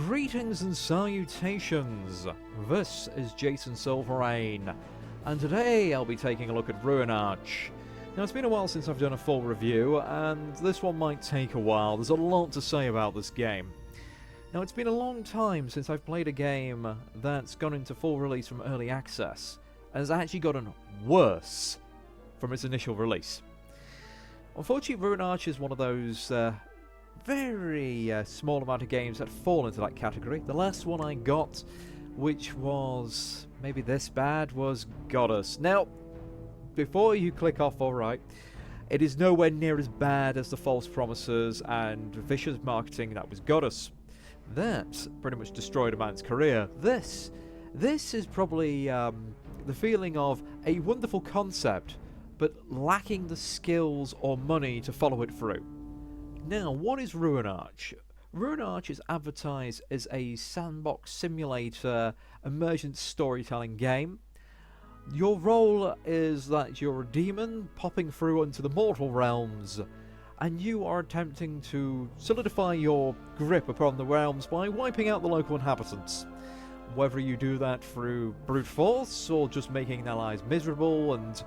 Greetings and salutations, this is Jason Silverain, and today I'll be taking a look at Ruinarch. Now it's been a while since I've done a full review, and this one might take a while. There's a lot to say about this game. Now it's been a long time since I've played a game that's gone into full release from early access, and has actually gotten worse from its initial release. Unfortunately, Ruinarch is one of those very small amount of games that fall into that category. The last one I got, which was maybe this bad, was Goddess. Now, before you click off, alright, it is nowhere near as bad as the false promises and vicious marketing that was Goddess. That pretty much destroyed a man's career. This is probably the feeling of a wonderful concept, but lacking the skills or money to follow it through. Now, what is Ruinarch? Ruinarch is advertised as a sandbox simulator emergent storytelling game. Your role is that you're a demon popping through into the mortal realms, and you are attempting to solidify your grip upon the realms by wiping out the local inhabitants. Whether you do that through brute force or just making their lives miserable and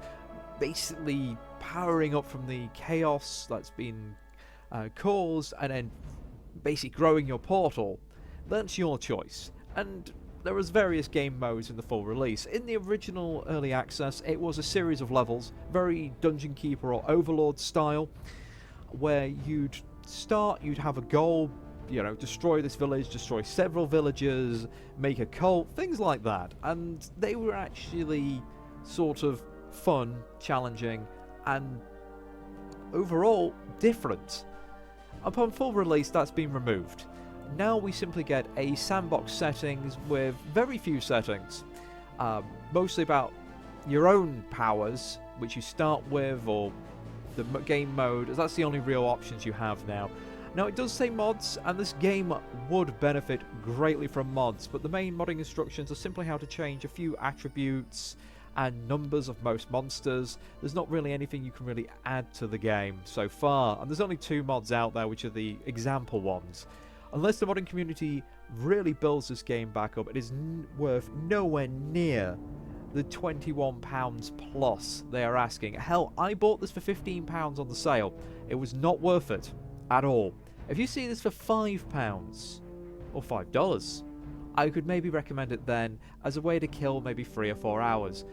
basically powering up from the chaos that's been caused and then basically growing your portal, that's your choice. And there was various game modes in the full release. In the original early access, it was a series of levels, very Dungeon Keeper or Overlord style, where you'd have a goal, you know, destroy this village, destroy several villages, make a cult, things like that. And they were actually sort of fun, challenging, and overall different. Upon full release, that's been removed. Now we simply get a sandbox settings with very few settings, mostly about your own powers, which you start with, or the game mode, as that's the only real options you have now. Now it does say mods, and this game would benefit greatly from mods, but the main modding instructions are simply how to change a few attributes and numbers of most monsters. There's not really anything you can really add to the game so far, and there's only 2 mods out there, which are the example ones. Unless the modding community really builds this game back up, it is worth nowhere near the £21 plus they are asking. Hell, I bought this for £15 on the sale. It was not worth it at all. If you see this for £5 or $5, I could maybe recommend it then as a way to kill maybe 3 or 4 hours.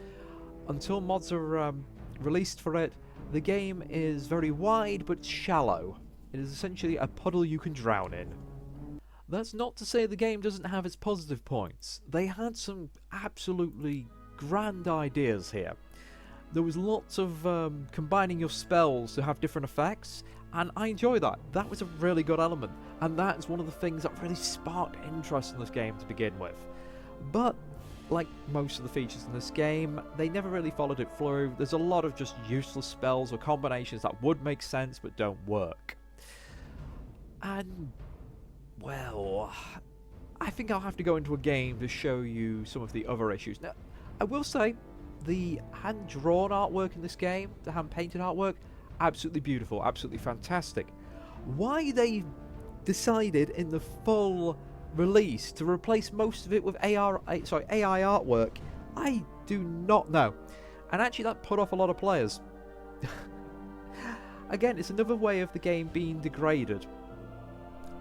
Until mods are released for it, the game is very wide but shallow. It is essentially a puddle you can drown in. That's not to say the game doesn't have its positive points. They had some absolutely grand ideas here. There was lots of combining your spells to have different effects, and I enjoy that. That was a really good element, and that's one of the things that really sparked interest in this game to begin with. But like most of the features in this game, they never really followed it through. There's a lot of just useless spells or combinations that would make sense but don't work. And, well, I think I'll have to go into a game to show you some of the other issues. Now, I will say, the hand-drawn artwork in this game, the hand-painted artwork, absolutely beautiful, absolutely fantastic. Why they decided in the full release to replace most of it with AI artwork, I do not know. And actually that put off a lot of players. Again, it's another way of the game being degraded.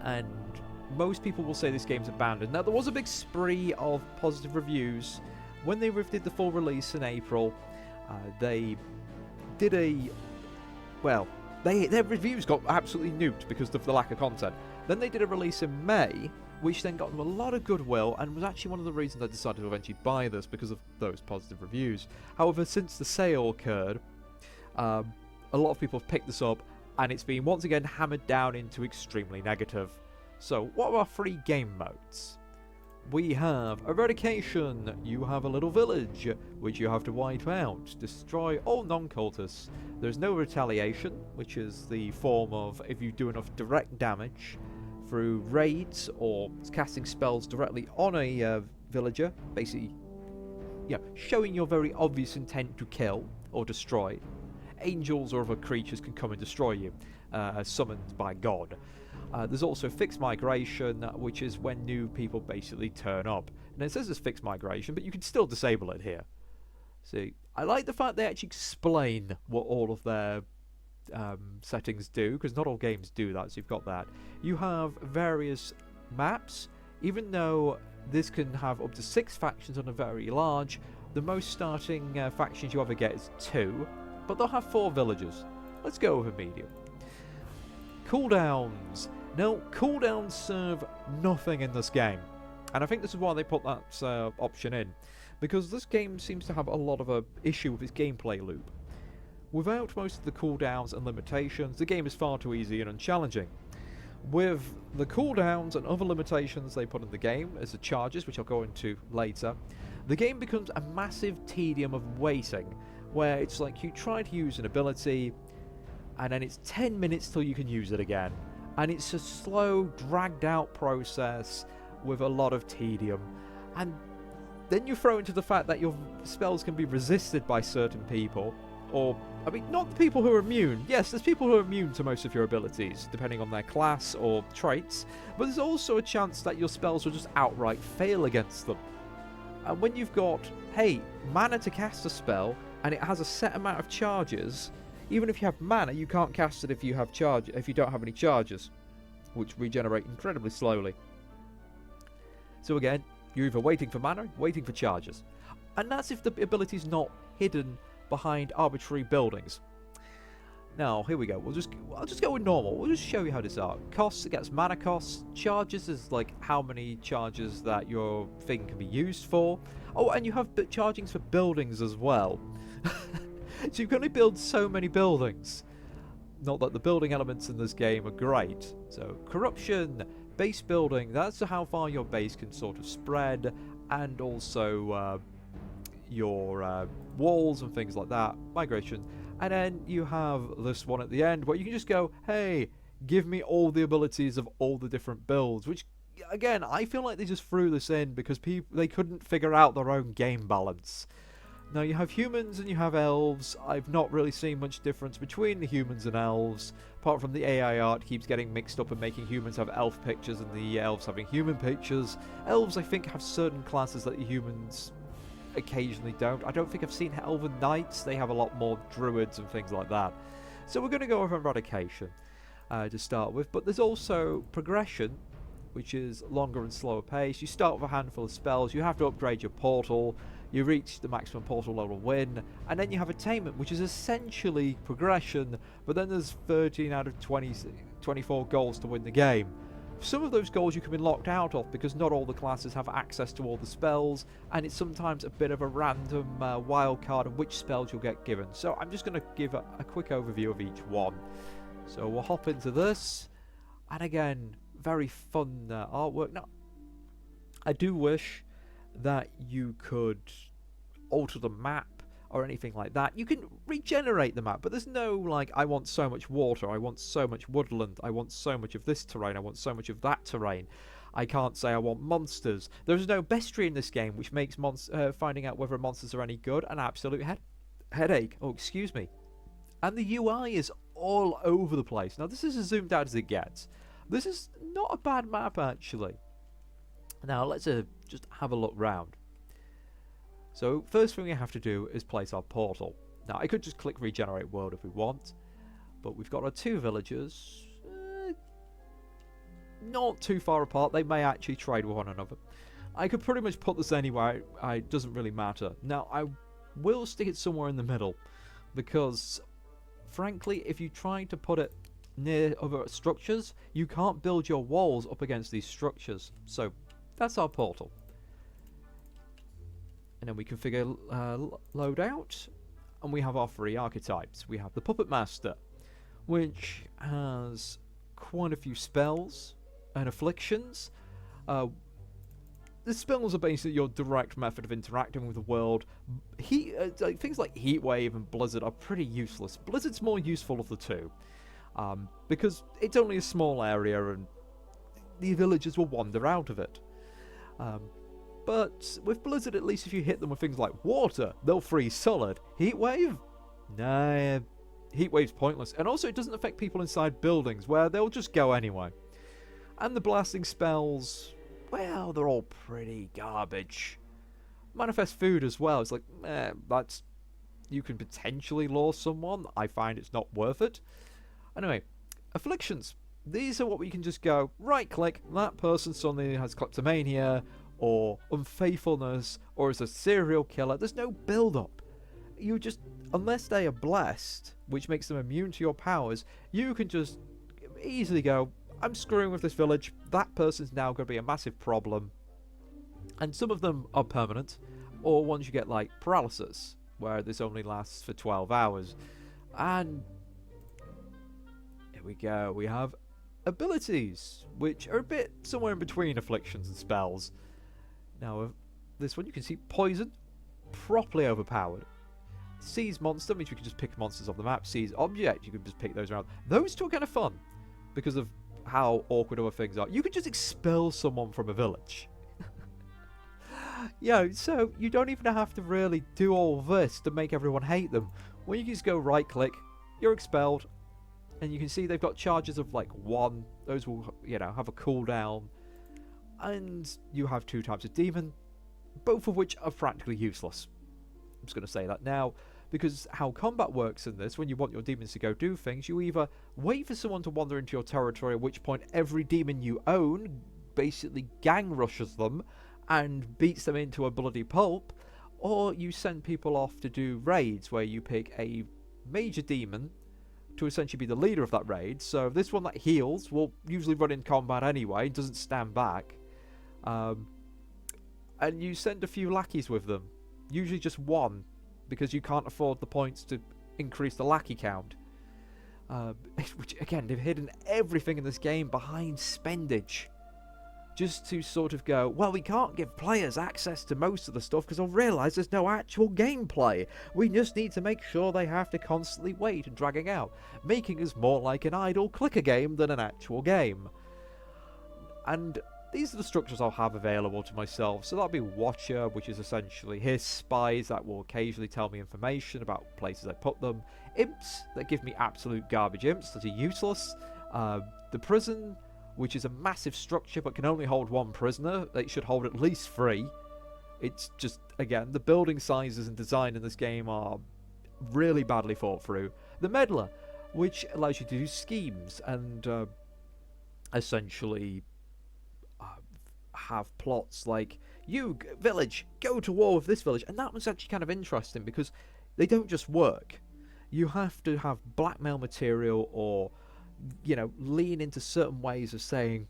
And most people will say this game's abandoned. Now, there was a big spree of positive reviews. When they did the full release in April, they did their reviews got absolutely nuked because of the lack of content. Then they did a release in May, which then got them a lot of goodwill, and was actually one of the reasons I decided to eventually buy this, because of those positive reviews. However, since the sale occurred, a lot of people have picked this up, and it's been once again hammered down into extremely negative. So, what are our 3 game modes? We have Eradication. You have a little village, which you have to wipe out. Destroy all non-cultists. There's no Retaliation, which is the form of if you do enough direct damage through raids or casting spells directly on a villager, basically, showing your very obvious intent to kill or destroy. Angels or other creatures can come and destroy you, summoned by God. There's also fixed migration, which is when new people basically turn up. And it says it's fixed migration, but you can still disable it here. See, I like the fact they actually explain what all of their settings do, because not all games do that, so you've got that. You have various maps. Even though this can have up to 6 factions on a very large, the most starting factions you ever get is 2, but they'll have 4 villages. Let's go over medium. Cooldowns. Now, cooldowns serve nothing in this game, and I think this is why they put that option in, because this game seems to have a lot of a issue with its gameplay loop. Without most of the cooldowns and limitations, the game is far too easy and unchallenging. With the cooldowns and other limitations they put in the game, as the charges, which I'll go into later, the game becomes a massive tedium of waiting, where it's like you try to use an ability, and then it's 10 minutes till you can use it again. And it's a slow, dragged out process with a lot of tedium. And then you throw into the fact that your spells can be resisted by certain people, or, I mean, not the people who are immune. Yes, there's people who are immune to most of your abilities, depending on their class or traits, but there's also a chance that your spells will just outright fail against them. And when you've got, hey, mana to cast a spell, and it has a set amount of charges, even if you have mana, you can't cast it if you don't have any charges, which regenerate incredibly slowly. So again, you're either waiting for mana, waiting for charges. And that's if the ability's not hidden behind arbitrary buildings. Now, here we go. I'll just go with normal. We'll just show you how this is. Costs, it gets mana costs. Charges is like how many charges that your thing can be used for. Oh, and you have chargings for buildings as well. So you can only build so many buildings. Not that the building elements in this game are great. So, corruption, base building, that's how far your base can sort of spread, and also your walls and things like that, migration. And then you have this one at the end where you can just go, hey, give me all the abilities of all the different builds, which, again, I feel like they just threw this in because they couldn't figure out their own game balance. Now, you have humans and you have elves. I've not really seen much difference between the humans and elves, apart from the AI art keeps getting mixed up and making humans have elf pictures and the elves having human pictures. Elves, I think, have certain classes that the humans occasionally don't. I don't think I've seen elven knights. They have a lot more druids and things like that. So we're going to go over eradication to start with, but there's also progression, which is longer and slower pace. You start with a handful of spells, you have to upgrade your portal, you reach the maximum portal level win, and then you have attainment, which is essentially progression, but then there's 13 out of 24 goals to win the game. Some of those goals you can be locked out of because not all the classes have access to all the spells, and it's sometimes a bit of a random wild card of which spells you'll get given. So I'm just going to give a quick overview of each one. So we'll hop into this, and again, very fun artwork. Now, I do wish that you could alter the map or anything like that. You can regenerate the map, but there's no like, I want so much water, I want so much woodland, I want so much of this terrain, I want so much of that terrain. I can't say I want monsters. There's no bestiary in this game, which makes finding out whether monsters are any good an absolute headache. Oh, excuse me. And the UI is all over the place. Now, this is as zoomed out as it gets. This is not a bad map, actually. Now, let's just have a look round. So, first thing we have to do is place our portal. Now, I could just click Regenerate World if we want, but we've got our 2 villagers. Not too far apart. They may actually trade with one another. I could pretty much put this anywhere. It doesn't really matter. Now, I will stick it somewhere in the middle, because, frankly, if you try to put it near other structures, you can't build your walls up against these structures. So, that's our portal. And then we configure loadout, and we have our 3 archetypes. We have the Puppet Master, which has quite a few spells and afflictions. The spells are basically your direct method of interacting with the world. Things like Heatwave and Blizzard are pretty useless. Blizzard's more useful of the 2, because it's only a small area and the villagers will wander out of it. But with Blizzard, at least if you hit them with things like water, they'll freeze solid. Heatwave? Nah, Heatwave's pointless. And also it doesn't affect people inside buildings, where they'll just go anyway. And the blasting spells, well, they're all pretty garbage. Manifest food as well. It's like, that's... You can potentially lure someone. I find it's not worth it. Anyway, afflictions. These are what we can just go, right-click, that person suddenly has kleptomania, or unfaithfulness, or is a serial killer. There's no build-up. You just, unless they are blessed, which makes them immune to your powers, you can just easily go, I'm screwing with this village, that person's now going to be a massive problem. And some of them are permanent, or ones you get like paralysis, where this only lasts for 12 hours. And here we go, we have abilities, which are a bit somewhere in between afflictions and spells. Now, this one you can see poison, properly overpowered. Seize monster means you can just pick monsters off the map. Seize object, you can just pick those around. Those two are kind of fun because of how awkward other things are. You can just expel someone from a village. Yeah, so you don't even have to really do all this to make everyone hate them. When you just go right click, you're expelled. And you can see they've got charges of like 1. Those will, you know, have a cooldown. And you have 2 types of demon, both of which are practically useless. I'm just going to say that now, because how combat works in this, when you want your demons to go do things, you either wait for someone to wander into your territory, at which point every demon you own basically gang rushes them and beats them into a bloody pulp, or you send people off to do raids where you pick a major demon to essentially be the leader of that raid. So this one that heals will usually run in combat anyway, doesn't stand back. And you send a few lackeys with them. Usually just 1, because you can't afford the points to increase the lackey count. Which, again, they've hidden everything in this game behind spendage. Just to sort of go, well, we can't give players access to most of the stuff because they'll realise there's no actual gameplay. We just need to make sure they have to constantly wait and dragging out, making us more like an idle clicker game than an actual game. And these are the structures I'll have available to myself. So that'll be Watcher, which is essentially his spies that will occasionally tell me information about places I put them. Imps, that give me absolute garbage imps that are useless. The prison, which is a massive structure but can only hold 1 prisoner. It should hold at least 3. It's just, again, the building sizes and design in this game are really badly thought through. The Meddler, which allows you to do schemes and essentially have plots like, you, village, go to war with this village. And that was actually kind of interesting because they don't just work. You have to have blackmail material or, you know, lean into certain ways of saying,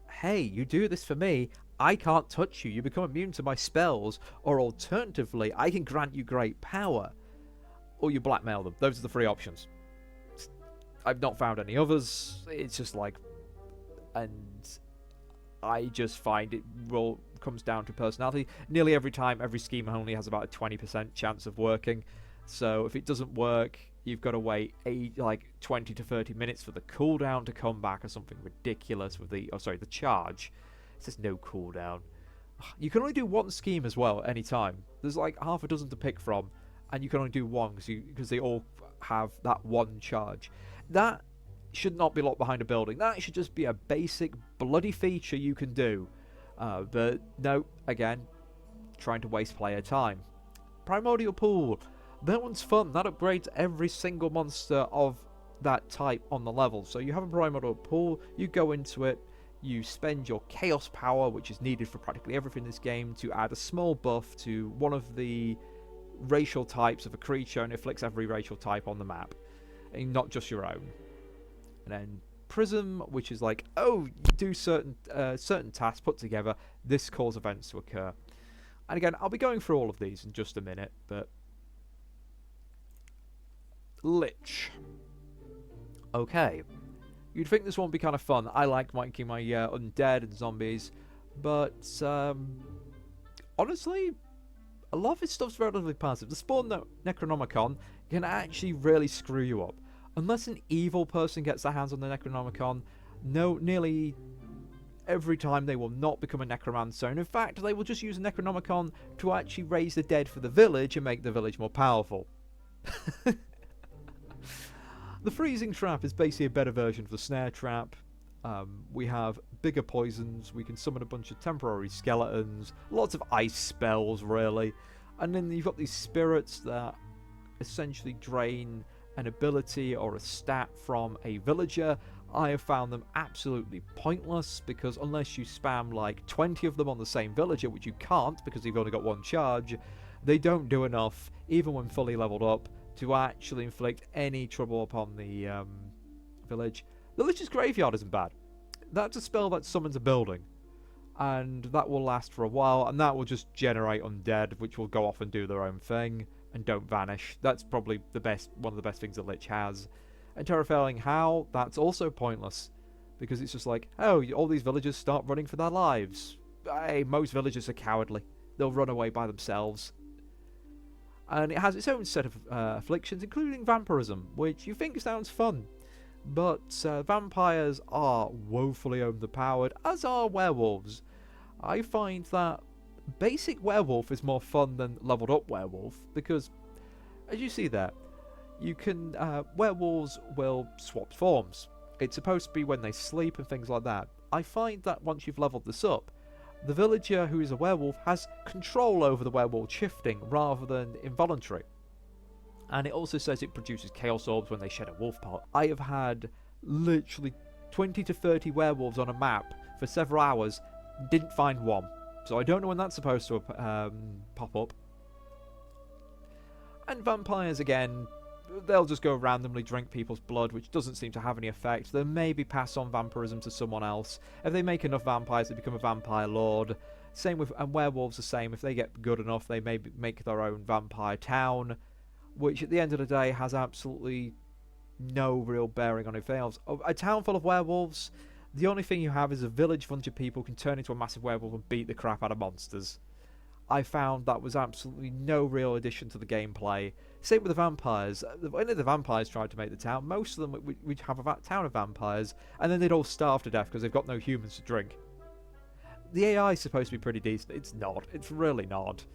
hey, you do this for me, I can't touch you, you become immune to my spells, or alternatively, I can grant you great power, or you blackmail them. Those are the 3 options. I've not found any others. It's just like, and I just find it comes down to personality. Nearly every time, every scheme only has about a 20% chance of working, so if it doesn't work, you've got to wait like 20 to 30 minutes for the cooldown to come back or something ridiculous with the... Oh, sorry, the charge. It says no cooldown. You can only do 1 scheme as well at any time. There's like half a dozen to pick from, and you can only do 1 because they all have that 1 charge. That should not be locked behind a building. That should just be a basic bloody feature you can do. But no, again, trying to waste player time. Primordial Pool. That one's fun. That upgrades every single monster of that type on the level. So you have a primordial pool, you go into it, you spend your chaos power, which is needed for practically everything in this game, to add a small buff to one of the racial types of a creature, and it afflicts every racial type on the map, and not just your own. And then Prism, which is like, oh, you do certain tasks put together, this causes events to occur. And again, I'll be going through all of these in just a minute, but Lich. Okay. You'd think this one would be kind of fun. I like making my undead and zombies, but honestly, a lot of this stuff's relatively passive. The Spawn Necronomicon can actually really screw you up. Unless an evil person gets their hands on the Necronomicon, nearly every time they will not become a necromancer, and in fact they will just use a Necronomicon to actually raise the dead for the village and make the village more powerful. The freezing trap is basically a better version of the snare trap. We have bigger poisons, we can summon a bunch of temporary skeletons, lots of ice spells really, and then you've got these spirits that essentially drain an ability or a stat from a villager. I have found them absolutely pointless, because unless you spam like 20 of them on the same villager, which you can't because you've only got one charge, they don't do enough, even when fully leveled up, to actually inflict any trouble upon the village. The Lich's Graveyard isn't bad. That's a spell that summons a building, and that will last for a while, and that will just generate undead, which will go off and do their own thing and don't vanish. That's probably one of the best things the Lich has. And Terrafailing Howl, that's also pointless, because it's just like, oh, all these villagers start running for their lives. Hey, most villagers are cowardly. They'll run away by themselves. And it has its own set of afflictions, including vampirism, which you think sounds fun. But vampires are woefully overpowered, as are werewolves. I find that basic werewolf is more fun than leveled up werewolf, because, as you see there, you can werewolves will swap forms. It's supposed to be when they sleep and things like that. I find that once you've leveled this up, the villager who is a werewolf has control over the werewolf shifting rather than involuntary. And it also says it produces chaos orbs when they shed a wolf part. I have had literally 20 to 30 werewolves on a map for several hours, didn't find one. So I don't know when that's supposed to pop up. And vampires, again, they'll just go randomly drink people's blood, which doesn't seem to have any effect. They'll maybe pass on vampirism to someone else. If they make enough vampires, they become a vampire lord. Same with, and werewolves the same. If they get good enough, they maybe make their own vampire town, which at the end of the day has absolutely no real bearing on anything else. A town full of werewolves, the only thing you have is a village full of people can turn into a massive werewolf and beat the crap out of monsters. I found that was absolutely no real addition to the gameplay. Same with the vampires. When the vampires tried to make the town, most of them would have a town of vampires, and then they'd all starve to death because they've got no humans to drink. The AI is supposed to be pretty decent. It's not. It's really not.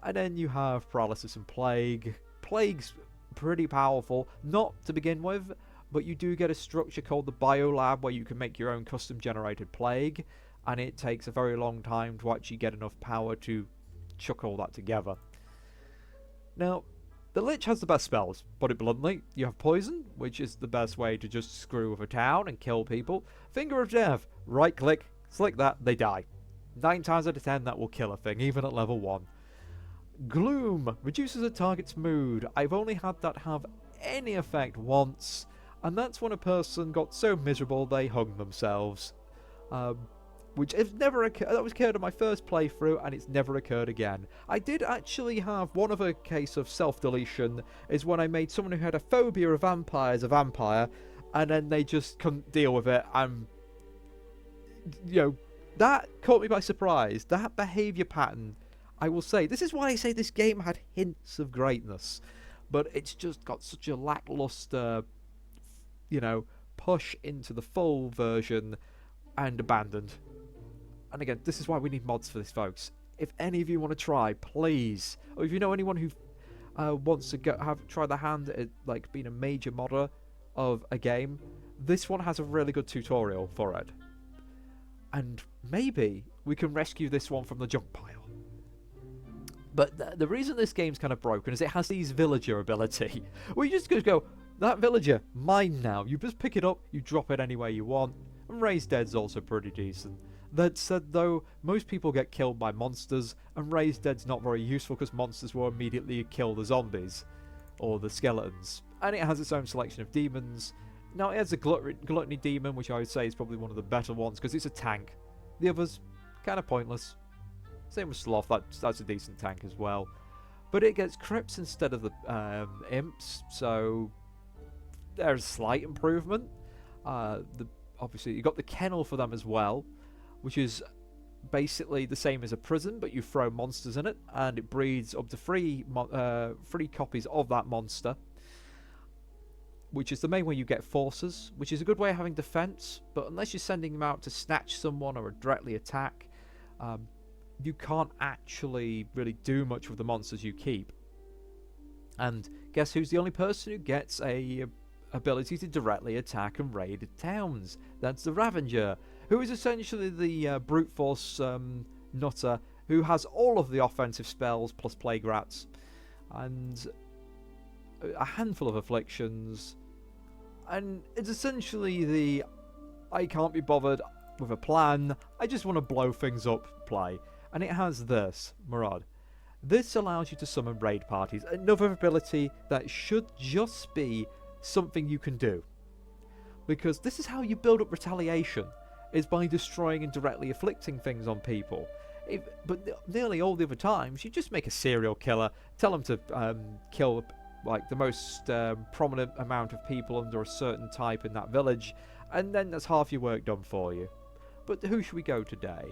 And then you have paralysis and plague. Plague's pretty powerful, not to begin with, but you do get a structure called the Biolab where you can make your own custom generated plague, and it takes a very long time to actually get enough power to chuck all that together. Now, the Lich has the best spells. Put it bluntly, you have Poison, which is the best way to just screw with a town and kill people. Finger of Death, right click, select that, they die. 9 times out of 10 that will kill a thing, even at level 1. Gloom reduces a target's mood. I've only had that have any effect once, and that's when a person got so miserable they hung themselves. Which has never occurred. That was occurred in my first playthrough, and it's never occurred again. I did actually have one other case of self-deletion, is when I made someone who had a phobia of vampires a vampire, and then they just couldn't deal with it, and you know, that caught me by surprise. That behaviour pattern, I will say, this is why I say this game had hints of greatness, but it's just got such a lackluster, you know, push into the full version and abandoned. And again, this is why we need mods for this, folks. If any of you want to try, please, or if you know anyone who wants to try their hand at like being a major modder of a game, this one has a really good tutorial for it. And maybe we can rescue this one from the junk pile. But the reason this game's kind of broken is it has these villager ability, where you just go, that villager, mine now. You just pick it up, you drop it anywhere you want. And Raise Dead's also pretty decent. That said though, most people get killed by monsters, and Raise Dead's not very useful because monsters will immediately kill the zombies, or the skeletons. And it has its own selection of demons. Now it has a gluttony demon, which I would say is probably one of the better ones, because it's a tank. The others, kind of pointless. Same with Sloth, that's a decent tank as well. But it gets crypts instead of the imps, so there's a slight improvement. Obviously, you got the kennel for them as well, which is basically the same as a prison, but you throw monsters in it, and it breeds up to three copies of that monster, which is the main way you get forces, which is a good way of having defense, but unless you're sending them out to snatch someone or directly attack, you can't actually really do much with the monsters you keep. And guess who's the only person who gets a ability to directly attack and raid towns. That's the Ravager, who is essentially the brute force nutter who has all of the offensive spells plus Plague Rats and a handful of afflictions, and it's essentially the I can't be bothered with a plan, I just want to blow things up play. And it has this, Murad. This allows you to summon raid parties, another ability that should just be something you can do. Because this is how you build up retaliation, is by destroying and directly afflicting things on people. But nearly all the other times, you just make a serial killer, tell them to kill like the most prominent amount of people under a certain type in that village, and then that's half your work done for you. But who should we go today?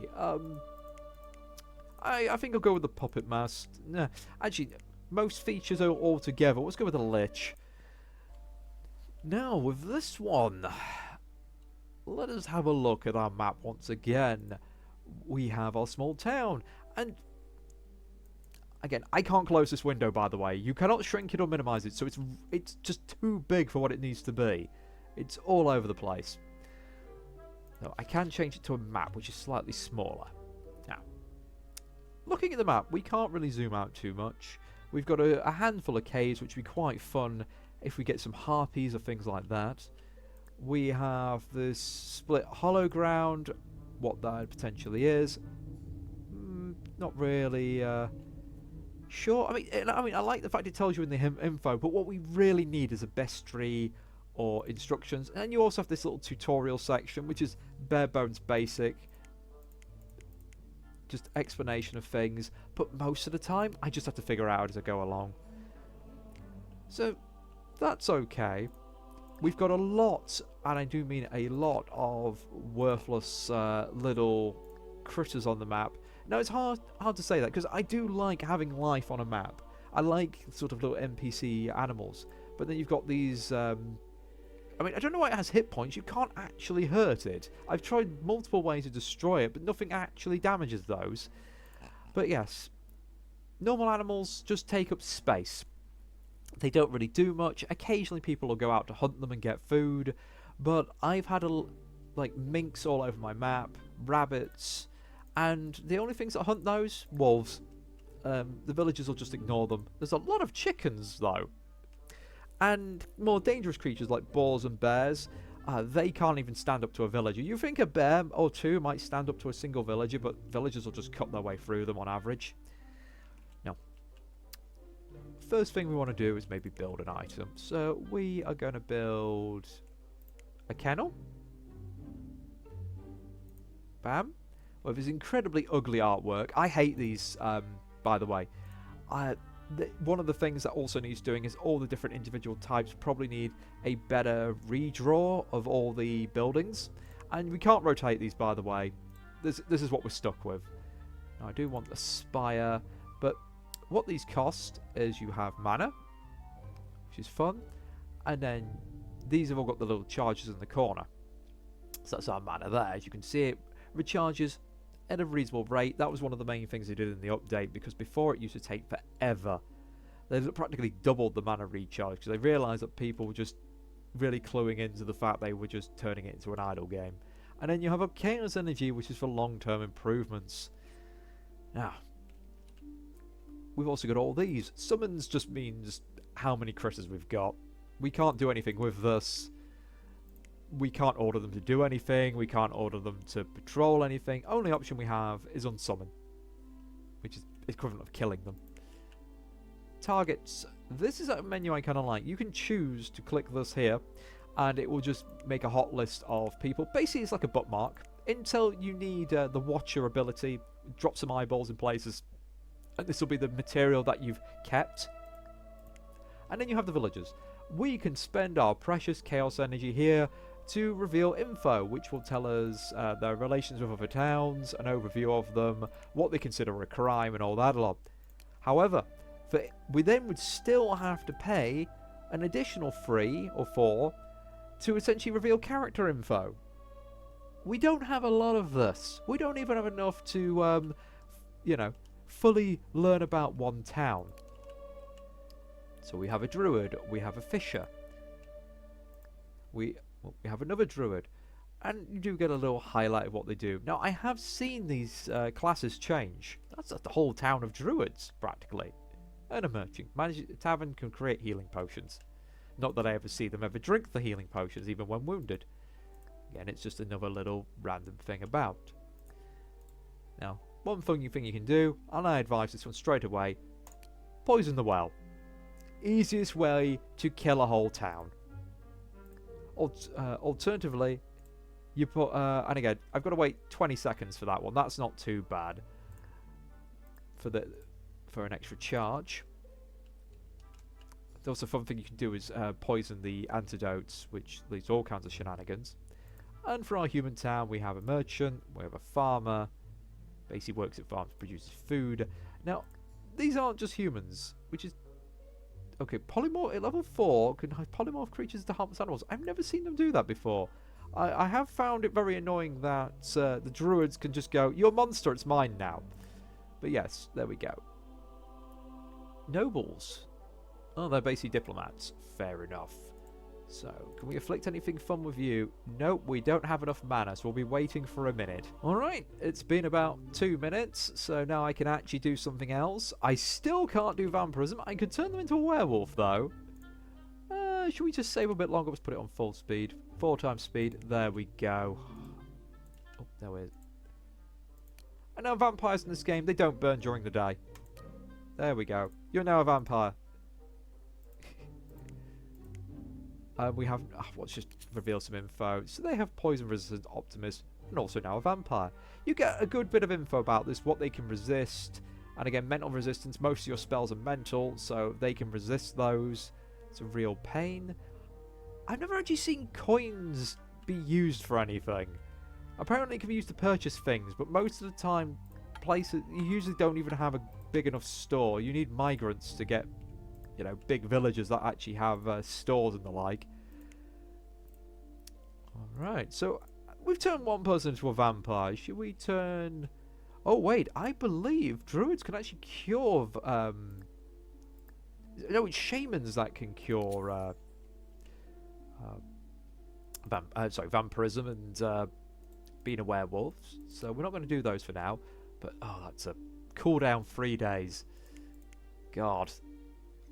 I think I'll go with the Puppet Mask. Nah, actually, most features are all together. Let's go with the Lich. Now, with this one, let us have a look at our map once again. We have our small town, and again, I can't close this window, by the way. You cannot shrink it or minimize it, so it's just too big for what it needs to be. It's all over the place. No, I can change it to a map, which is slightly smaller. Now, looking at the map, we can't really zoom out too much. We've got a handful of caves, which would be quite fun if we get some harpies or things like that. We have this split hollow ground, what that potentially is. Not really sure. I mean, I like the fact it tells you in the info, but what we really need is a bestiary or instructions. And you also have this little tutorial section, which is bare bones basic, just explanation of things. But most of the time, I just have to figure out as I go along. So that's okay. We've got a lot, and I do mean a lot, of worthless little critters on the map. Now, it's hard to say that, because I do like having life on a map. I like sort of little NPC animals. But then you've got these I mean, I don't know why it has hit points. You can't actually hurt it. I've tried multiple ways to destroy it, but nothing actually damages those. But yes, normal animals just take up space. They don't really do much. Occasionally people will go out to hunt them and get food, but I've had like minks all over my map, rabbits, and the only things that hunt those, wolves. The villagers will just ignore them. There's a lot of chickens though. And more dangerous creatures like boars and bears, they can't even stand up to a villager. You think a bear or two might stand up to a single villager, but villagers will just cut their way through them on average. Now, first thing we want to do is maybe build an item. So we are going to build a kennel. Bam. With this incredibly ugly artwork. I hate these, by the way. One of the things that also needs doing is all the different individual types probably need a better redraw of all the buildings. And we can't rotate these, by the way. This is what we're stuck with. Now, I do want the spire, but what these cost is you have mana, which is fun, and then these have all got the little charges in the corner. So that's our mana there. As you can see, it recharges at a reasonable rate. That was one of the main things they did in the update, because before it used to take forever. They practically doubled the mana recharge because they realised that people were just really cluing into the fact they were just turning it into an idle game. And then you have Chaos Energy, which is for long-term improvements. Now, we've also got all these. Summons just means how many critters we've got. We can't do anything with this. We can't order them to do anything. We can't order them to patrol anything. Only option we have is unsummon, which is equivalent of killing them. Targets. This is a menu I kind of like. You can choose to click this here, and it will just make a hot list of people. Basically, it's like a bookmark. Until you need the Watcher ability, drop some eyeballs in places, and this will be the material that you've kept. And then you have the villagers. We can spend our precious chaos energy here to reveal info, which will tell us their relations with other towns, an overview of them, what they consider a crime, and all that a lot. However, we then would still have to pay an additional 3 or 4 to essentially reveal character info. We don't have a lot of this. We don't even have enough to, you know, fully learn about one town. So we have a druid, we have a fisher. we have another druid. And you do get a little highlight of what they do. Now, I have seen these classes change. That's the whole town of druids, practically. And a merchant. Tavern can create healing potions. Not that I ever see them ever drink the healing potions, even when wounded. Again, it's just another little random thing about. Now, one thing you can do, and I advise this one straight away, poison the well. Easiest way to kill a whole town. Alternatively, you put, and again, I've got to wait 20 seconds for that one. That's not too bad for an extra charge. Also, a fun thing you can do is poison the antidotes, which leads to all kinds of shenanigans. And for our human town, we have a merchant, we have a farmer, basically works at farms, produces food. Now, these aren't just humans, which is... Okay, polymorph at level 4 can polymorph creatures to harmless animals. I've never seen them do that before. I have found it very annoying that the druids can just go, "You're a monster, it's mine now." But yes, there we go. Nobles. Oh, they're basically diplomats. Fair enough. So, can we afflict anything fun with you? Nope, we don't have enough mana, so we'll be waiting for a minute. Alright, it's been about 2 minutes, so now I can actually do something else. I still can't do vampirism. I could turn them into a werewolf, though. Should we just save a bit longer? Let's put it on full speed. 4 times speed. There we go. Oh, there we is. I know vampires in this game, they don't burn during the day. There we go. You're now a vampire. We have... let's just reveal some info. So they have poison resistant optimist and also now a vampire. You get a good bit of info about this, what they can resist. And again, mental resistance. Most of your spells are mental, so they can resist those. It's a real pain. I've never actually seen coins be used for anything. Apparently it can be used to purchase things, but most of the time, places you usually don't even have a big enough store. You need migrants to get, you know, big villages that actually have stores and the like. Alright, so we've turned one person into a vampire. Should we turn... Oh wait, I believe druids can actually cure... No, it's shamans that can cure vampirism and being a werewolf. So we're not going to do those for now. But, oh, that's a cooldown 3 days. God.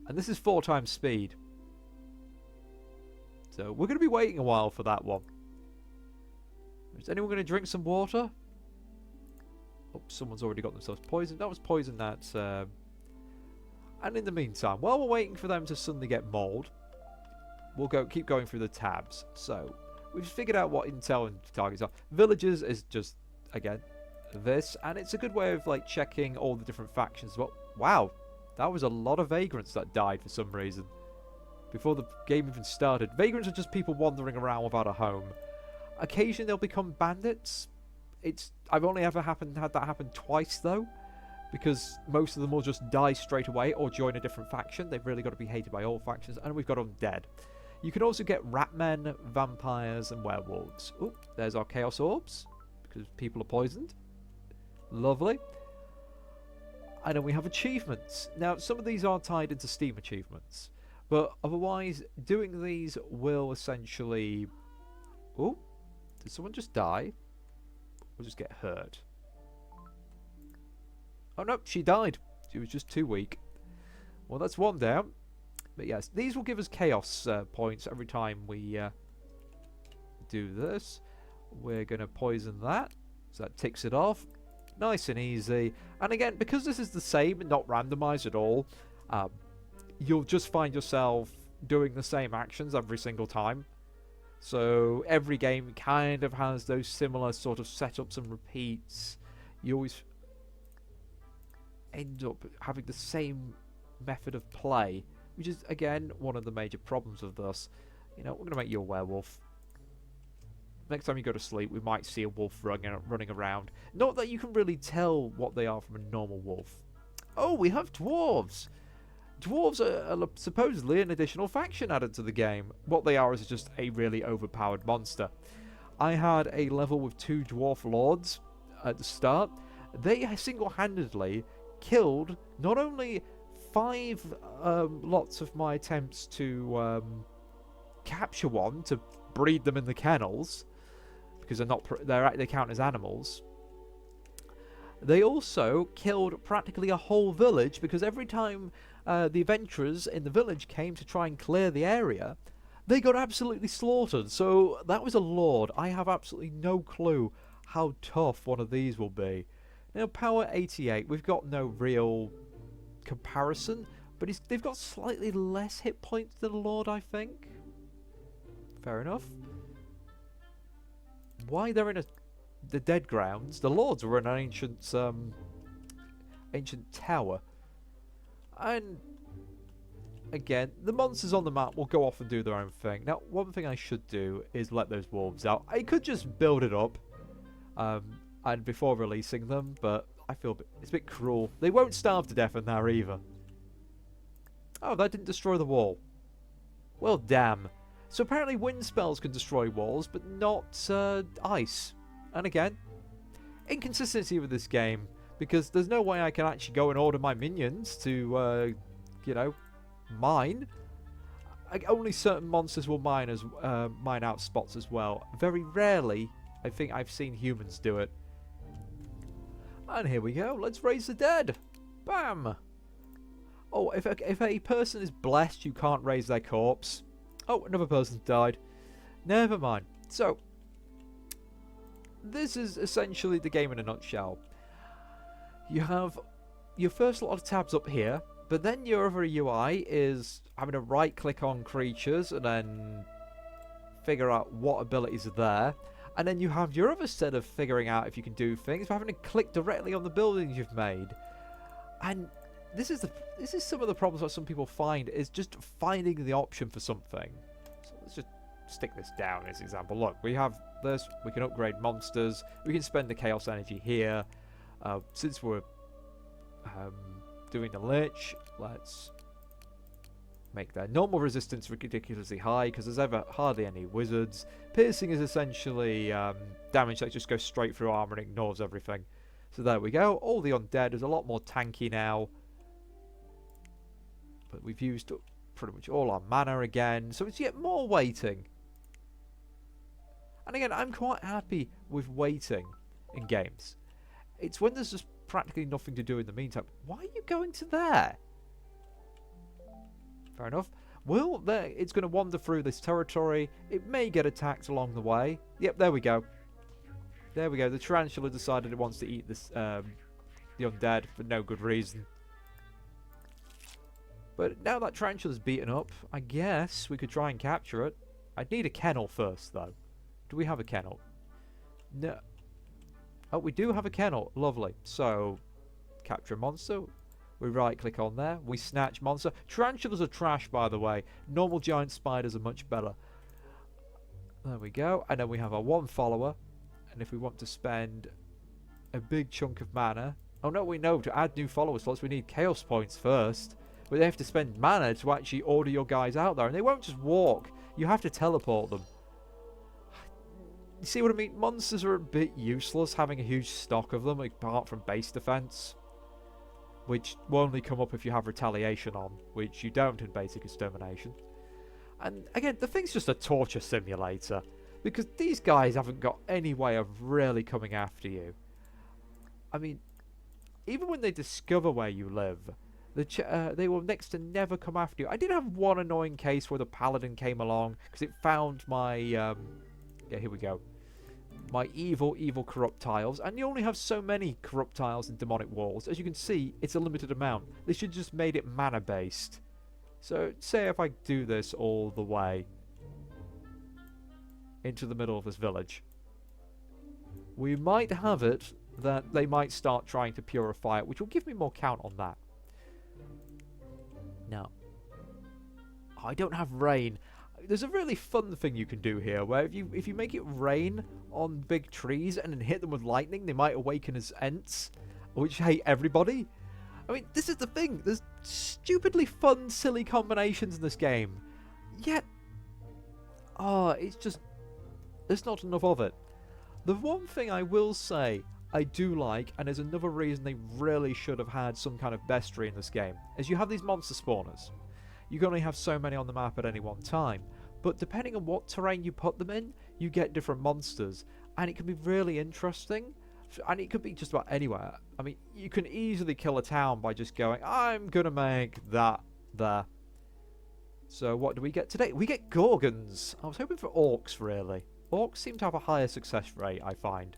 And this is 4 times speed. So we're going to be waiting a while for that one. Is anyone going to drink some water? Oh, someone's already got themselves poisoned. That was poison that... And in the meantime, while we're waiting for them to suddenly get mauled, we'll keep going through the tabs. So, we've figured out what intel and targets are. Villagers is just, again, this. And it's a good way of, like, checking all the different factions. Well, wow, that was a lot of vagrants that died for some reason. Before the game even started. Vagrants are just people wandering around without a home. Occasionally they'll become bandits. I've only ever had that happen twice, though. Because most of them will just die straight away or join a different faction. They've really got to be hated by all factions. And we've got undead. You can also get ratmen, vampires, and werewolves. Oh, there's our chaos orbs. Because people are poisoned. Lovely. And then we have achievements. Now, some of these are tied into Steam achievements. But otherwise, doing these will essentially... Oh, did someone just die? Or just get hurt? Oh no, she died. She was just too weak. Well, that's one down. But yes, these will give us chaos points every time we do this. We're going to poison that. So that ticks it off. Nice and easy. And again, because this is the same and not randomized at all, you'll just find yourself doing the same actions every single time. So every game kind of has those similar sort of setups and repeats. You always... end up having the same method of play, which is again one of the major problems of this. You know, we're gonna make you a werewolf. Next time you go to sleep, we might see a wolf running around. Not that you can really tell what they are from a normal wolf. Oh, we have dwarves. Dwarves are supposedly an additional faction added to the game. What they are is just a really overpowered monster. I had a level with 2 dwarf lords at the start. They single-handedly killed not only 5 lots of my attempts to capture one to breed them in the kennels, because they count as animals. They also killed practically a whole village, because every time the adventurers in the village came to try and clear the area, they got absolutely slaughtered. So that was a lord. I have absolutely no clue how tough one of these will be. Now, power 88, we've got no real comparison, but they've got slightly less hit points than a lord, I think. Fair enough. Why they're in the dead grounds? The lords were in an ancient tower. And again, the monsters on the map will go off and do their own thing. Now, one thing I should do is let those wolves out. I could just build it up and before releasing them, but I feel it's a bit cruel. They won't starve to death in there either. Oh, that didn't destroy the wall. Well, damn. So apparently wind spells can destroy walls, but not ice. And again, inconsistency with this game, because there's no way I can actually go and order my minions to, you know, mine. Only certain monsters will mine out spots as well. Very rarely, I think I've seen humans do it. And here we go. Let's raise the dead. Bam. Oh, if a person is blessed, you can't raise their corpse. Oh, another person's died. Never mind. So, this is essentially the game in a nutshell. You have your first lot of tabs up here, but then your other UI is having to right-click on creatures and then figure out what abilities are there. And then you have your other set of figuring out if you can do things by having to click directly on the buildings you've made. And this is some of the problems that some people find, is just finding the option for something. So let's just stick this down as an example. Look, we have this. We can upgrade monsters. We can spend the chaos energy here. Since we're doing the lich, let's make their normal resistance ridiculously high, because there's hardly any wizards. Piercing is essentially damage that just goes straight through armor and ignores everything. So there we go. All the undead is a lot more tanky now. But we've used pretty much all our mana again, so it's yet more waiting. And again, I'm quite happy with waiting in games. It's when there's just practically nothing to do in the meantime. Why are you going to there? Fair enough. Well, it's going to wander through this territory. It may get attacked along the way. Yep, there we go. There we go. The tarantula decided it wants to eat this, the undead for no good reason. But now that tarantula's beaten up, I guess we could try and capture it. I'd need a kennel first, though. Do we have a kennel? No. Oh, we do have a kennel. Lovely. So, capture a monster. We right-click on there. We snatch monster. Tarantulas are trash, by the way. Normal giant spiders are much better. There we go. And then we have our one follower. And if we want to spend a big chunk of mana... Oh, no, we know. To add new follower slots, we need chaos points first. But they have to spend mana to actually order your guys out there. And they won't just walk. You have to teleport them. You see what I mean? Monsters are a bit useless, having a huge stock of them, apart from base defense. Which will only come up if you have retaliation on, which you don't in basic extermination. And again, the thing's just a torture simulator, because these guys haven't got any way of really coming after you. I mean, even when they discover where you live, they will next to never come after you. I did have one annoying case where the paladin came along, because it found my... yeah, here we go. My evil corrupt tiles, and you only have so many corrupt tiles in demonic walls. As you can see, it's a limited amount. They should just made it mana based. So say if I do this all the way into the middle of this village, we might have it that they might start trying to purify it, which will give me more count on that. Now, I don't have rain. There's a really fun thing you can do here, where if you make it rain on big trees and then hit them with lightning, they might awaken as Ents, which hate everybody. I mean, this is the thing. There's stupidly fun, silly combinations in this game. Yet, it's just... there's not enough of it. The one thing I will say I do like, and is another reason they really should have had some kind of bestiary in this game, is you have these monster spawners. You can only have so many on the map at any one time. but depending on what terrain you put them in, you get different monsters, and it can be really interesting. And it could be just about anywhere. I mean, you can easily kill a town by just going, I'm gonna make that there. So what do we get today? We get Gorgons. I was hoping for Orcs, really. Orcs seem to have a higher success rate, I find.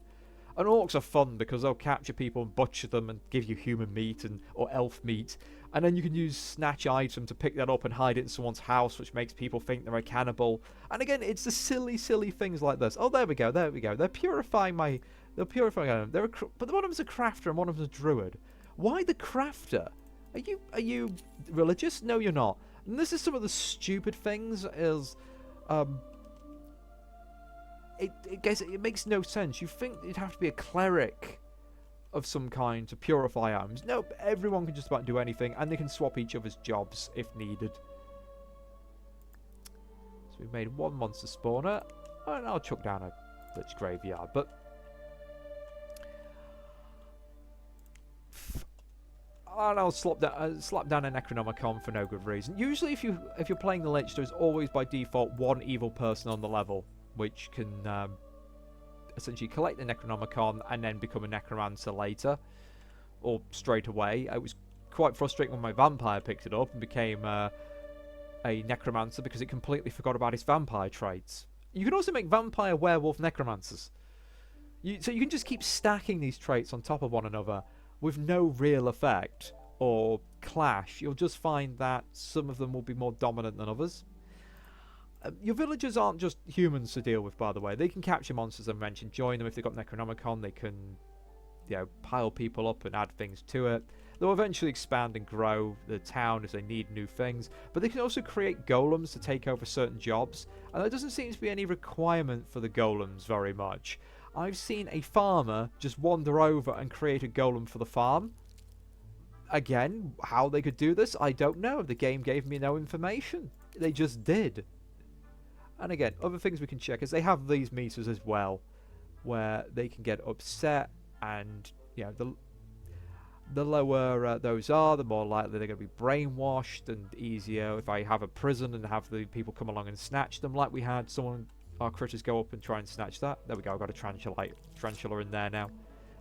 And Orcs are fun because they'll capture people and butcher them and give you human meat or elf meat. And then you can use snatch item to pick that up and hide it in someone's house, which makes people think they're a cannibal. And again, it's the silly, silly things like this. Oh, there we go, there we go. They're purifying my... They're purifying them. But one of them's a crafter and one of them's a druid. Why the crafter? Are you religious? No, you're not. And this is some of the stupid things. It makes no sense. You think you'd have to be a cleric of some kind to purify items. Nope, everyone can just about do anything, and they can swap each other's jobs if needed. So we've made one monster spawner, and I'll chuck down a Lich Graveyard, but and I'll slap down a Necronomicon for no good reason. Usually if you're playing the Lich, there's always by default one evil person on the level, which can essentially collect the Necronomicon and then become a Necromancer later, or straight away. It was quite frustrating when my Vampire picked it up and became a Necromancer because it completely forgot about his Vampire traits. You can also make Vampire, Werewolf, Necromancers. So you can just keep stacking these traits on top of one another with no real effect or clash. You'll just find that some of them will be more dominant than others. Your villagers aren't just humans to deal with, by the way. They can capture monsters, I mentioned, join them if they've got Necronomicon. They can, pile people up and add things to it. They'll eventually expand and grow the town as they need new things. But they can also create golems to take over certain jobs. And there doesn't seem to be any requirement for the golems very much. I've seen a farmer just wander over and create a golem for the farm. Again, how they could do this, I don't know. The game gave me no information. They just did. And again, other things we can check is they have these meters as well, where they can get upset, and the lower those are, the more likely they're going to be brainwashed, and easier if I have a prison and have the people come along and snatch them, like we had our critters go up and try and snatch that. There we go, I've got a tarantula in there now.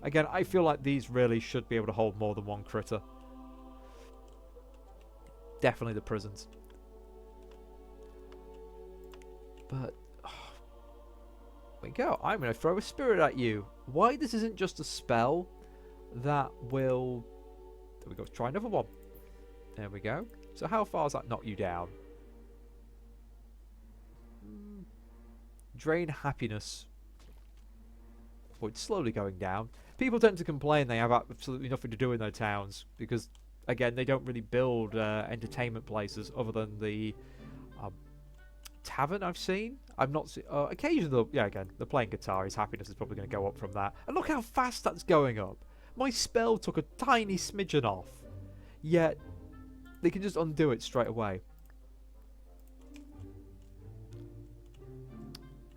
Again, I feel like these really should be able to hold more than one critter. Definitely the prisons. But, there we go. I'm going to throw a spirit at you. Why this isn't just a spell that will... There we go, let's try another one. There we go. So how far does that knock you down? Drain happiness. Oh, it's slowly going down. People tend to complain they have absolutely nothing to do in their towns because, again, they don't really build entertainment places other than the tavern I've seen. I've not seen... occasionally, again, they're playing guitar. His happiness is probably going to go up from that. And look how fast that's going up. My spell took a tiny smidgen off. Yet, they can just undo it straight away.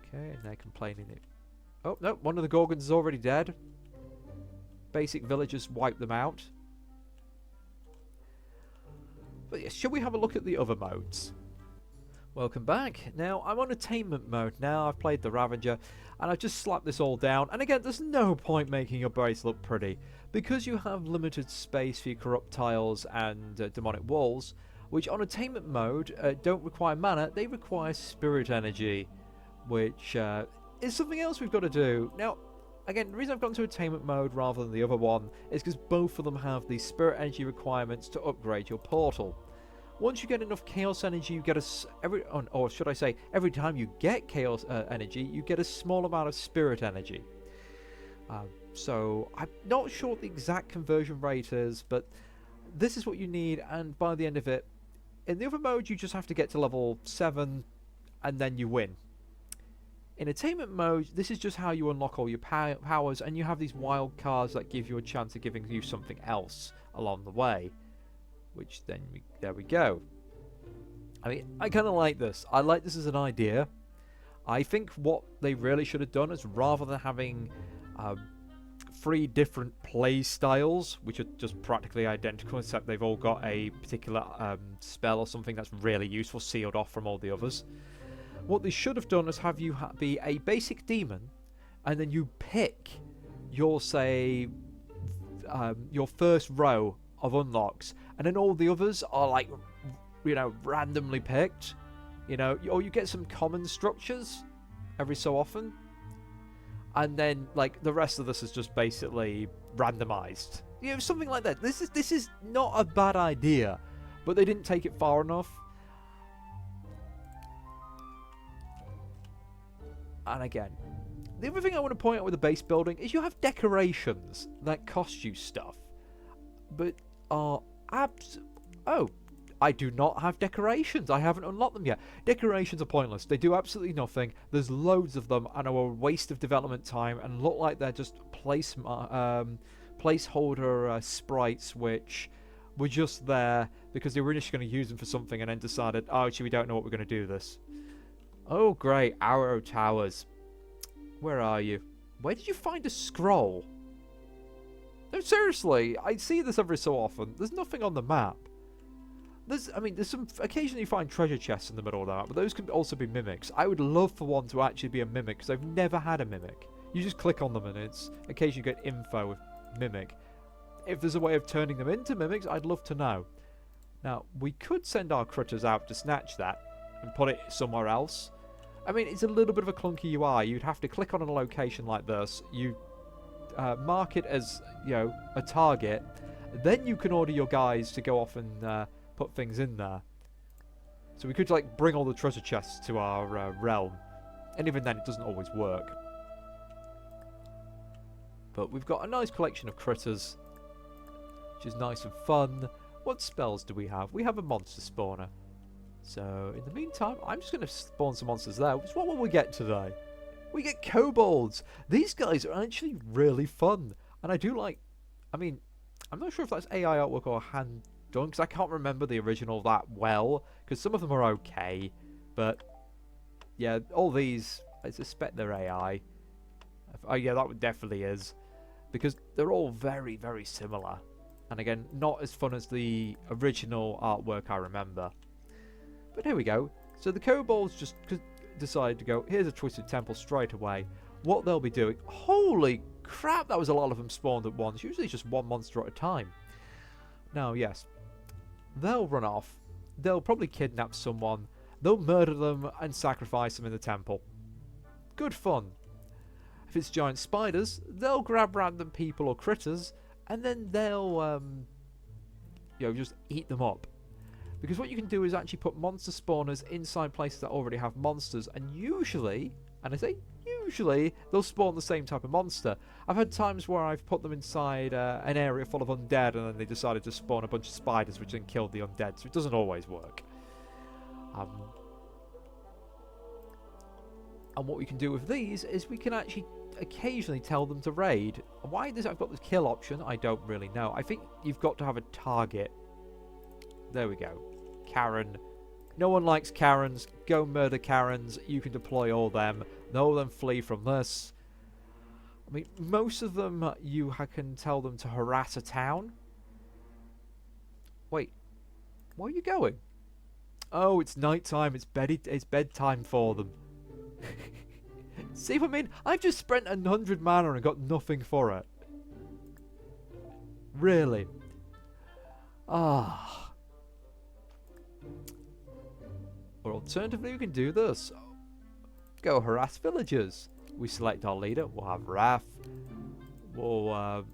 Okay, and they're complaining it. Oh, no, one of the Gorgons is already dead. Basic villagers wiped them out. But yes, shall we have a look at the other modes? Welcome back. Now, I'm on attainment mode now. I've played the Ravager, and I've just slapped this all down. And again, there's no point making your base look pretty. Because you have limited space for your corrupt tiles and demonic walls, which on attainment mode don't require mana, they require spirit energy, which is something else we've got to do. Now, again, the reason I've gone to attainment mode rather than the other one is because both of them have the spirit energy requirements to upgrade your portal. Once you get enough chaos energy, you get every time you get chaos energy, you get a small amount of spirit energy. So I'm not sure what the exact conversion rate is, but this is what you need, and by the end of it, in the other mode, you just have to get to level 7, and then you win. In attainment mode, this is just how you unlock all your powers, and you have these wild cards that give you a chance of giving you something else along the way. Which then, there we go. I mean, I kind of like this. I like this as an idea. I think what they really should have done is, rather than having 3 different play styles, which are just practically identical, except they've all got a particular spell or something that's really useful, sealed off from all the others. What they should have done is have you be a basic demon, and then you pick your, say, your first row of unlocks, and then all the others are like, you know, randomly picked. You know, or you get some common structures every so often, and then like the rest of this is just basically randomized. You know, something like that. This is not a bad idea, but they didn't take it far enough. And again, the other thing I want to point out with the base building is you have decorations that cost you stuff, but are oh, I do not have decorations. I haven't unlocked them yet. Decorations are pointless. They do absolutely nothing. There's loads of them and are a waste of development time and look like they're just placeholder sprites which were just there because they were initially going to use them for something and then decided, oh, actually, we don't know what we're going to do this. Oh, great. Arrow towers. Where are you? Where did you find a scroll? No, seriously. I see this every so often. There's nothing on the map. There's some... Occasionally you find treasure chests in the middle of the map, but those can also be mimics. I would love for one to actually be a mimic, because I've never had a mimic. You just click on them and it's... Occasionally you get info with mimic. If there's a way of turning them into mimics, I'd love to know. Now, we could send our critters out to snatch that and put it somewhere else. I mean, it's a little bit of a clunky UI. You'd have to click on a location like this. You mark it as, you know, a target. Then you can order your guys to go off and put things in there. So we could, like, bring all the treasure chests to our realm. And even then, it doesn't always work. But we've got a nice collection of critters, which is nice and fun. What spells do we have? We have a monster spawner. So, in the meantime, I'm just going to spawn some monsters there. What will we get today? We get kobolds! These guys are actually really fun. And I do like... I mean, I'm not sure if that's AI artwork or hand done, because I can't remember the original that well. Because some of them are okay. But, yeah, all these, I suspect they're AI. Oh, yeah, that definitely is. Because they're all very, very similar. And again, not as fun as the original artwork I remember. But here we go. So the kobolds just decide to go, here's a twisted temple straight away. What they'll be doing... Holy crap, that was a lot of them spawned at once. Usually it's just one monster at a time. Now, yes. They'll run off. They'll probably kidnap someone. They'll murder them and sacrifice them in the temple. Good fun. If it's giant spiders, they'll grab random people or critters and then they'll, you know, just eat them up. Because what you can do is actually put monster spawners inside places that already have monsters, and usually, and I say usually, they'll spawn the same type of monster. I've had times where I've put them inside an area full of undead, and then they decided to spawn a bunch of spiders, which then killed the undead, so it doesn't always work. And what we can do with these is we can actually occasionally tell them to raid. Why I've got the kill option, I don't really know. I think you've got to have a target. There we go. Karen. No one likes Karens. Go murder Karens. You can deploy all them. No them flee from this. I mean, most of them you can tell them to harass a town. Wait. Where are you going? Oh, it's nighttime. It's bedtime for them. See what I mean? I've just spent 100 mana and got nothing for it. Really? Ah. Or alternatively, we can do this. Go harass villagers. We select our leader. We'll have Wrath. We'll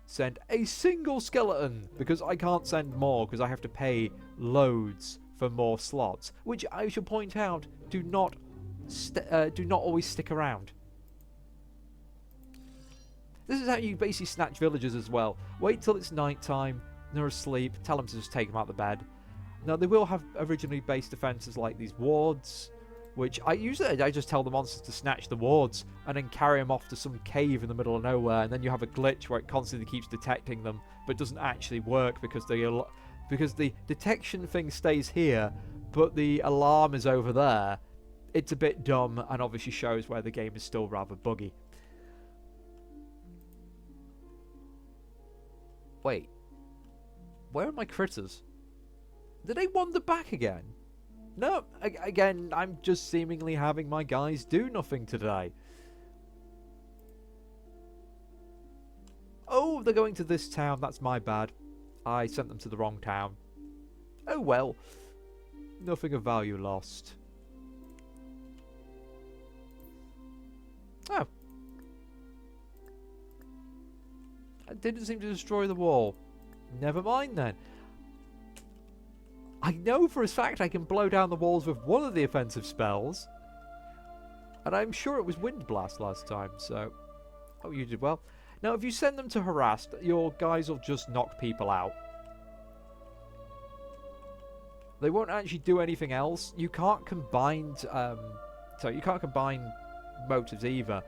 send a single skeleton, because I can't send more, because I have to pay loads for more slots. Which I should point out, do not always stick around. This is how you basically snatch villagers as well. Wait till it's night time, they're asleep, tell them to just take them out of bed. Now, they will have originally based defences like these wards, which I just tell the monsters to snatch the wards and then carry them off to some cave in the middle of nowhere, and then you have a glitch where it constantly keeps detecting them, but doesn't actually work because the detection thing stays here, but the alarm is over there. It's a bit dumb and obviously shows where the game is still rather buggy. Wait. Where are my critters? Did they wander back again? No, again, I'm just seemingly having my guys do nothing today. Oh, they're going to this town. That's my bad. I sent them to the wrong town. Oh well. Nothing of value lost. Oh. I didn't seem to destroy the wall. Never mind then. I know for a fact I can blow down the walls with one of the offensive spells. And I'm sure it was Wind Blast last time, so... Oh, you did well. Now, if you send them to harass, your guys will just knock people out. They won't actually do anything else. You can't combine... you can't combine motives either.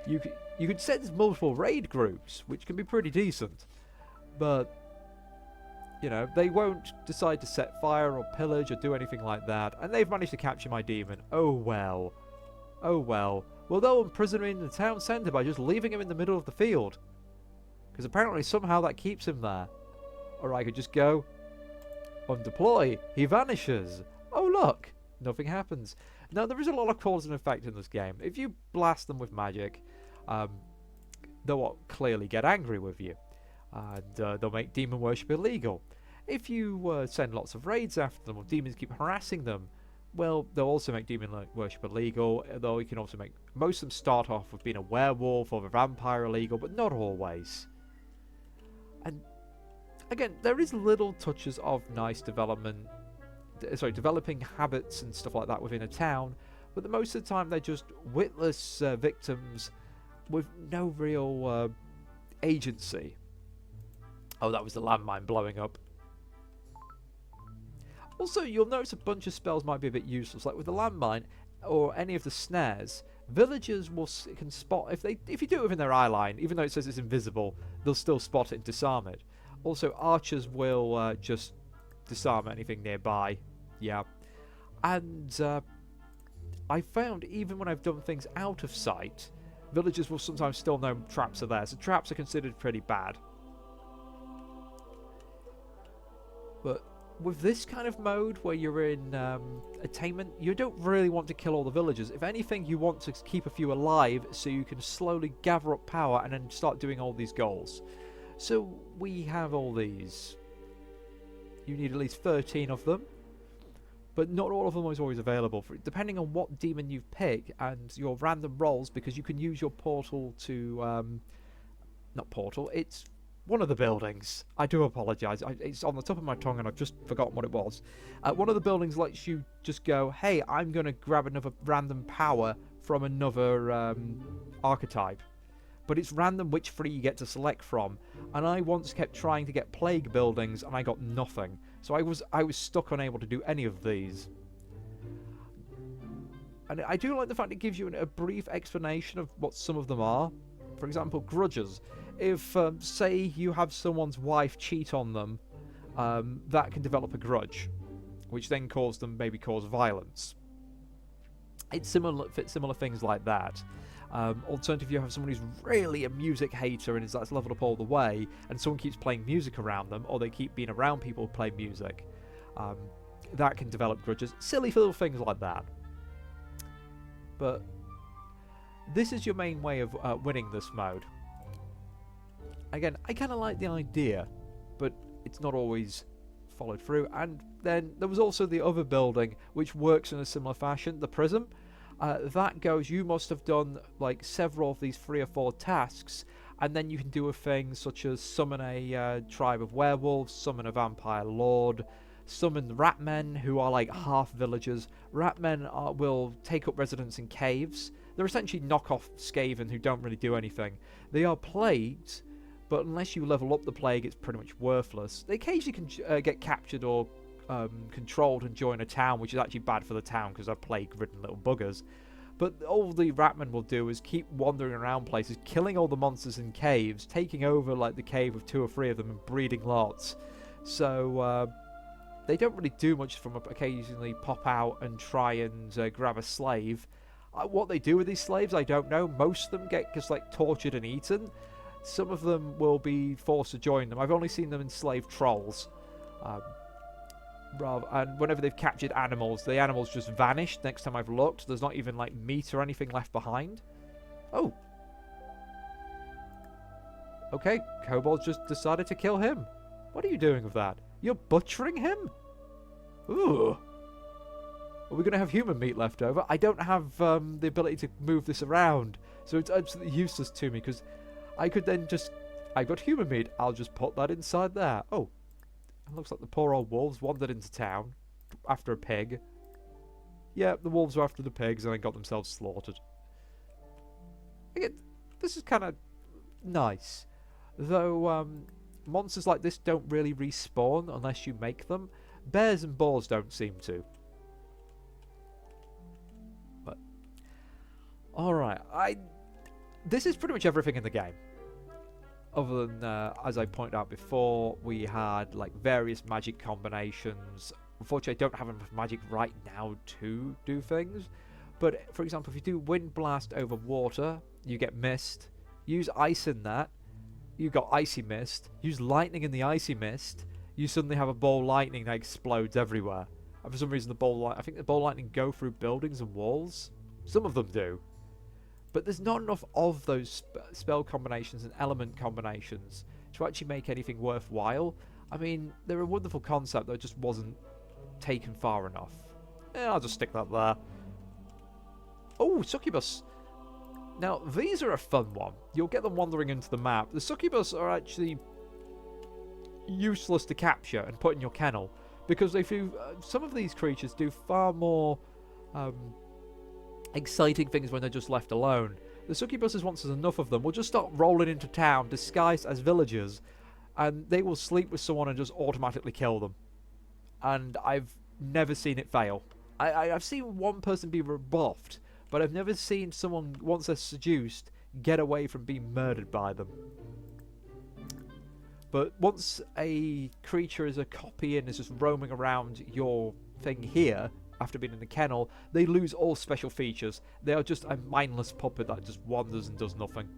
You could send multiple raid groups, which can be pretty decent. But... you know, they won't decide to set fire or pillage or do anything like that. And they've managed to capture my demon. Oh well. Oh well. Well, they'll imprison him in the town centre by just leaving him in the middle of the field. Because apparently somehow that keeps him there. Or I could just go... undeploy. He vanishes. Oh look. Nothing happens. Now there is a lot of cause and effect in this game. If you blast them with magic, they'll clearly get angry with you. And they'll make demon worship illegal. If you send lots of raids after them, or demons keep harassing them, well, they'll also make demon worship illegal, though you can also make... most of them start off with being a werewolf or a vampire illegal, but not always. And, again, there is little touches of nice development... developing habits and stuff like that within a town, but the most of the time they're just witless victims with no real agency. Oh, that was the landmine blowing up. Also, you'll notice a bunch of spells might be a bit useless. Like with the landmine or any of the snares, villagers can spot... If you do it within their eye line, even though it says it's invisible, they'll still spot it and disarm it. Also, archers will just disarm anything nearby. Yeah. And I found even when I've done things out of sight, villagers will sometimes still know traps are there. So traps are considered pretty bad. But with this kind of mode where you're in attainment, you don't really want to kill all the villagers. If anything, you want to keep a few alive so you can slowly gather up power and then start doing all these goals. So we have all these. You need at least 13 of them. But not all of them is always available, depending on what demon you've picked and your random rolls, because you can use your portal to... not portal, it's... one of the buildings. I do apologise. It's on the top of my tongue and I've just forgotten what it was. One of the buildings lets you just go, hey, I'm going to grab another random power from another archetype. But it's random which three you get to select from. And I once kept trying to get plague buildings and I got nothing. So I was stuck unable to do any of these. And I do like the fact it gives you a brief explanation of what some of them are. For example, grudges. If, say, you have someone's wife cheat on them, that can develop a grudge, which then cause violence. It's similar things like that. Alternatively, you have someone who's really a music hater and that's leveled up all the way, and someone keeps playing music around them, or they keep being around people who play music. That can develop grudges. Silly little things like that. But this is your main way of winning this mode. Again, I kind of like the idea, but it's not always followed through. And then there was also the other building, which works in a similar fashion, the prism. That goes, you must have done like several of these 3 or 4 tasks, and then you can do a thing such as summon a tribe of werewolves, summon a vampire lord, summon ratmen, who are like half villagers. Ratmen will take up residence in caves. They're essentially knockoff Skaven who don't really do anything. They are plagued, but unless you level up the plague, it's pretty much worthless. They occasionally can get captured or controlled and join a town, which is actually bad for the town because they're plague-ridden little buggers. But all the ratmen will do is keep wandering around places, killing all the monsters in caves, taking over like the cave with 2 or 3 of them and breeding lots. So they don't really do much from occasionally pop out and try and grab a slave. What they do with these slaves, I don't know. Most of them get just like tortured and eaten. Some of them will be forced to join them. I've only seen them enslave trolls. And whenever they've captured animals, the animals just vanished next time I've looked. There's not even, like, meat or anything left behind. Oh. Okay, kobolds just decided to kill him. What are you doing with that? You're butchering him? Ooh. Are we going to have human meat left over? I don't have the ability to move this around, so it's absolutely useless to me, because I could then just... I've got human meat, I'll just put that inside there. Oh, it looks like the poor old wolves wandered into town after a pig. Yeah, the wolves were after the pigs and then got themselves slaughtered. Again, this is kind of nice. Though, monsters like this don't really respawn unless you make them. Bears and boars don't seem to. But, alright, this is pretty much everything in the game. Other than, as I pointed out before, we had like various magic combinations. Unfortunately, I don't have enough magic right now to do things. But, for example, if you do Wind Blast over water, you get mist. Use ice in that, you got Icy Mist. Use lightning in the Icy Mist, you suddenly have a ball of lightning that explodes everywhere. And for some reason, I think the ball of lightning go through buildings and walls. Some of them do. But there's not enough of those spell combinations and element combinations to actually make anything worthwhile. I mean, they're a wonderful concept that just wasn't taken far enough. I'll just stick that there. Oh, succubus. Now, these are a fun one. You'll get them wandering into the map. The succubus are actually useless to capture and put in your kennel, because they do, some of these creatures do far more... exciting things when they're just left alone. The succubuses, once there's enough of them, will just start rolling into town disguised as villagers, and they will sleep with someone and just automatically kill them. And I've never seen it fail. I've seen one person be rebuffed, but I've never seen someone, once they're seduced, get away from being murdered by them. But once a creature is a copy and is just roaming around your thing here, after being in the kennel, they lose all special features. They are just a mindless puppet that just wanders and does nothing.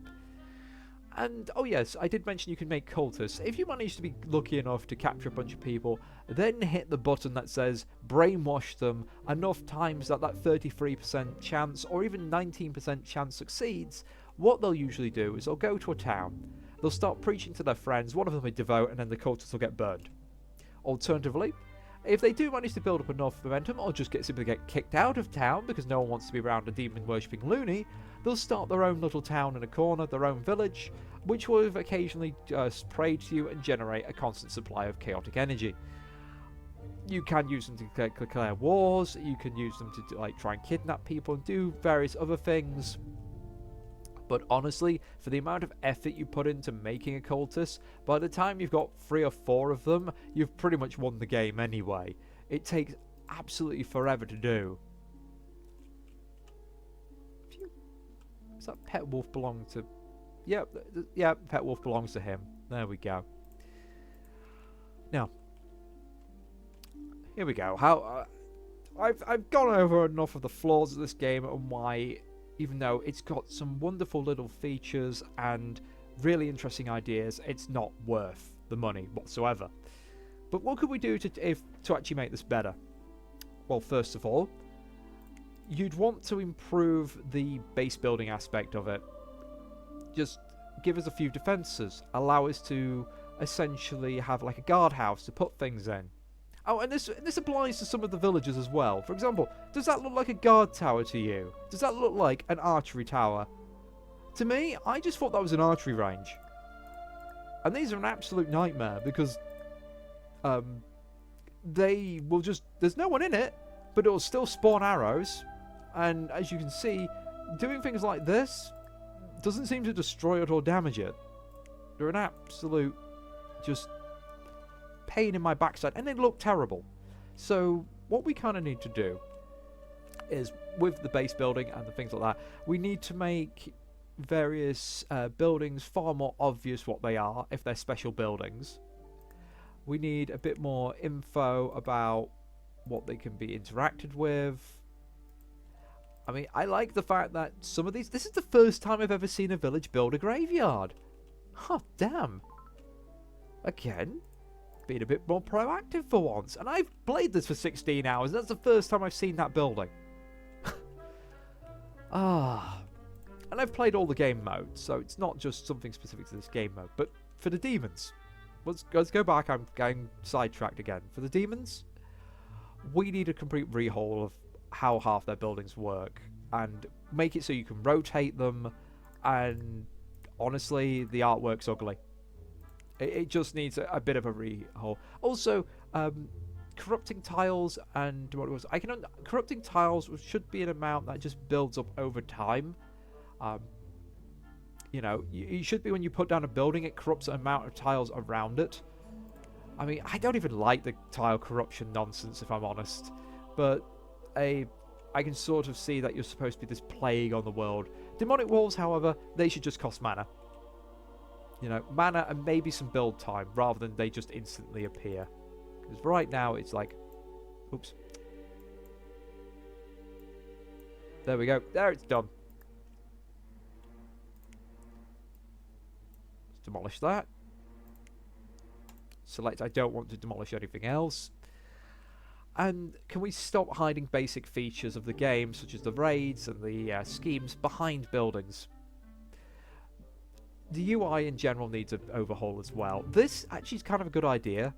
And, oh yes, I did mention you can make cultists. If you manage to be lucky enough to capture a bunch of people, then hit the button that says brainwash them enough times that 33% chance or even 19% chance succeeds, what they'll usually do is they'll go to a town, they'll start preaching to their friends, one of them will devote, and then the cultists will get burned. Alternatively, if they do manage to build up enough momentum, or just simply get kicked out of town because no one wants to be around a demon-worshipping loony, they'll start their own little town in a corner, their own village, which will occasionally pray to you and generate a constant supply of chaotic energy. You can use them to declare wars, you can use them to like try and kidnap people and do various other things. But honestly, for the amount of effort you put into making a cultist, by the time you've got 3 or 4 of them, you've pretty much won the game anyway. It takes absolutely forever to do. Does that pet wolf belong to... Yeah, pet wolf belongs to him. There we go. Now, here we go. I've gone over enough of the flaws of this game and why... Even though it's got some wonderful little features and really interesting ideas, it's not worth the money whatsoever. But what could we do to actually make this better? Well, first of all, you'd want to improve the base building aspect of it. Just give us a few defences. Allow us to essentially have like a guardhouse to put things in. Oh, and this applies to some of the villages as well. For example, does that look like a guard tower to you? Does that look like an archery tower? To me, I just thought that was an archery range. And these are an absolute nightmare because they will just... There's no one in it, but it will still spawn arrows. And as you can see, doing things like this doesn't seem to destroy it or damage it. They're an absolute just... pain in my backside, and they look terrible. So what we kind of need to do is, with the base building and the things like that, we need to make various buildings far more obvious what they are if they're special buildings. We need a bit more info about what they can be interacted with. I mean, I like the fact that some of these... This is the first time I've ever seen a village build a graveyard. Oh, damn. Again. being a bit more proactive for once. And I've played this for 16 hours. That's the first time I've seen that building. And I've played all the game modes, so it's not just something specific to this game mode. But for the demons, let's go back. I'm getting sidetracked again. For the demons, we need a complete rehaul of how half their buildings work and make it so you can rotate them. And honestly, the artwork's ugly. It just needs a bit of a rehaul. Also, corrupting tiles and what it was, corrupting tiles should be an amount that just builds up over time. You know, it should be when you put down a building, it corrupts an amount of tiles around it. I mean, I don't even like the tile corruption nonsense, if I'm honest. But I can sort of see that you're supposed to be this plague on the world. Demonic walls, however, they should just cost mana. You know, mana and maybe some build time, rather than they just instantly appear. Because right now, it's like... Oops. There we go. There, it's done. Let's demolish that. Select I don't want to demolish anything else. And can we stop hiding basic features of the game, such as the raids and the schemes, behind buildings? The UI in general needs an overhaul as well. This actually is kind of a good idea,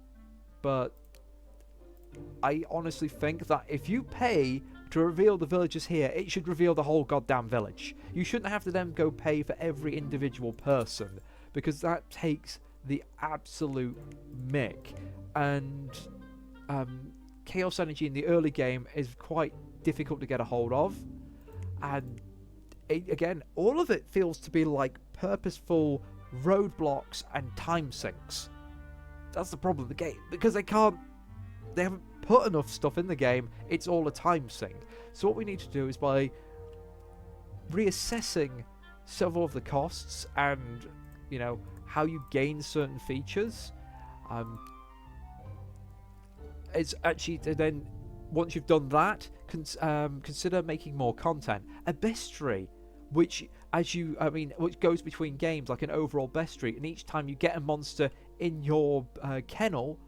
but I honestly think that if you pay to reveal the villagers here, it should reveal the whole goddamn village. You shouldn't have to then go pay for every individual person, because that takes the absolute mick. And chaos energy in the early game is quite difficult to get a hold of, and again, all of it feels to be like purposeful roadblocks and time sinks. That's the problem with the game, because they haven't put enough stuff in the game. It's all a time sink. So what we need to do is, by reassessing several of the costs and, you know, how you gain certain features, it's actually to then, once you've done that, consider making more content. A bestiary, which which goes between games, like an overall bestiary, and each time you get a monster in your kennel,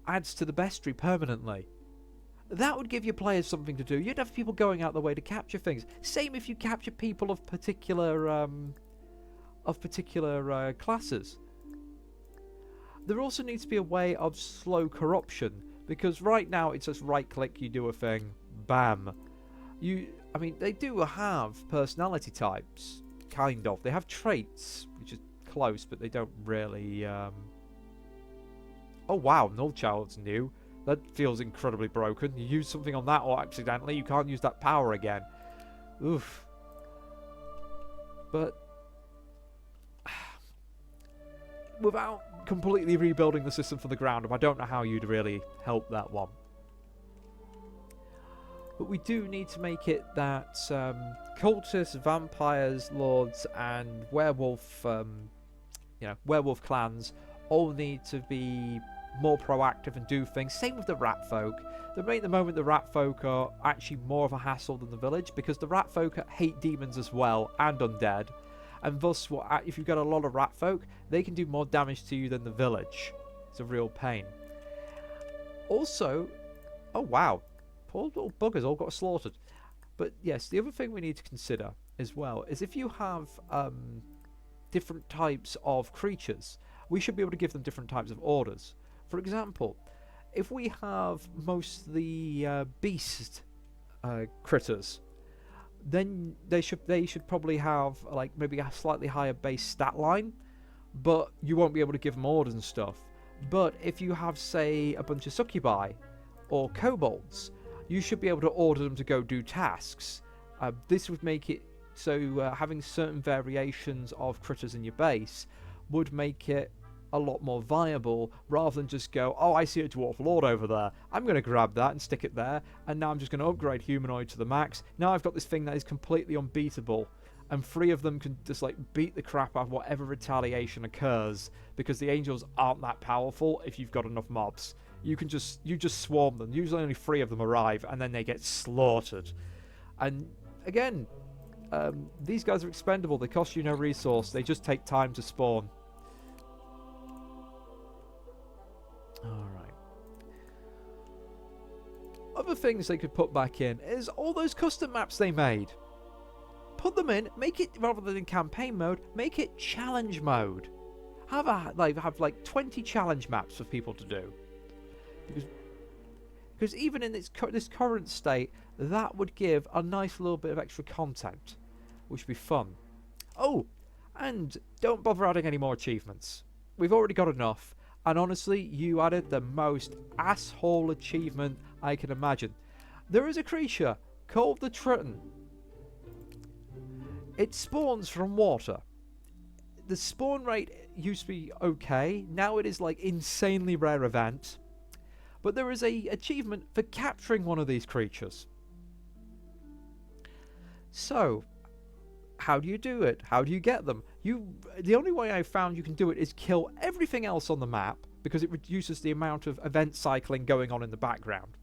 adds to the bestiary permanently. That would give your players something to do. You'd have people going out the way to capture things. Same if you capture people of particular classes. There also needs to be a way of slow corruption, because right now it's just right click, you do a thing, bam. I mean, they do have personality types, kind of. They have traits, which is close, but they don't really... Oh wow, Null Child's new. That feels incredibly broken. You use something on that, or accidentally, you can't use that power again. Oof. But... without completely rebuilding the system from the ground up, I don't know how you'd really help that one. But we do need to make it that cultists, vampires, lords, and werewolf, werewolf clans all need to be more proactive and do things. Same with the rat folk. At the moment, the rat folk are actually more of a hassle than the village, because the rat folk hate demons as well, and undead. And thus, if you've got a lot of rat folk, they can do more damage to you than the village. It's a real pain. Also, oh wow, poor little buggers all got slaughtered. But yes, the other thing we need to consider as well is, if you have different types of creatures, we should be able to give them different types of orders. For example, if we have most of the beast critters, then they should probably have like maybe a slightly higher base stat line, but you won't be able to give them orders and stuff. But if you have, say, a bunch of succubi or kobolds, you should be able to order them to go do tasks. This would make it so having certain variations of critters in your base would make it a lot more viable, rather than just go, oh, I see a dwarf lord over there, I'm going to grab that and stick it there, and now I'm just going to upgrade humanoid to the max. Now I've got this thing that is completely unbeatable, and 3 of them can just like beat the crap out of whatever retaliation occurs, because the angels aren't that powerful. If you've got enough mobs, you just swarm them. Usually only 3 of them arrive, and then they get slaughtered. And again, these guys are expendable. They cost you no resource. They just take time to spawn. other things they could put back in is all those custom maps they made. Put them in, make it, rather than campaign mode, make it challenge mode. Have like 20 challenge maps for people to do. Because even in this current state, that would give a nice little bit of extra content, which would be fun. Oh, and don't bother adding any more achievements. We've already got enough. And honestly, you added the most asshole achievement I can imagine. There is a creature called the Triton. It spawns from water. The spawn rate used to be okay. Now it is like insanely rare event. But there is a achievement for capturing one of these creatures. So, how do you do it? How do you get them? The only way I've found you can do it is kill everything else on the map, because it reduces the amount of event cycling going on in the background.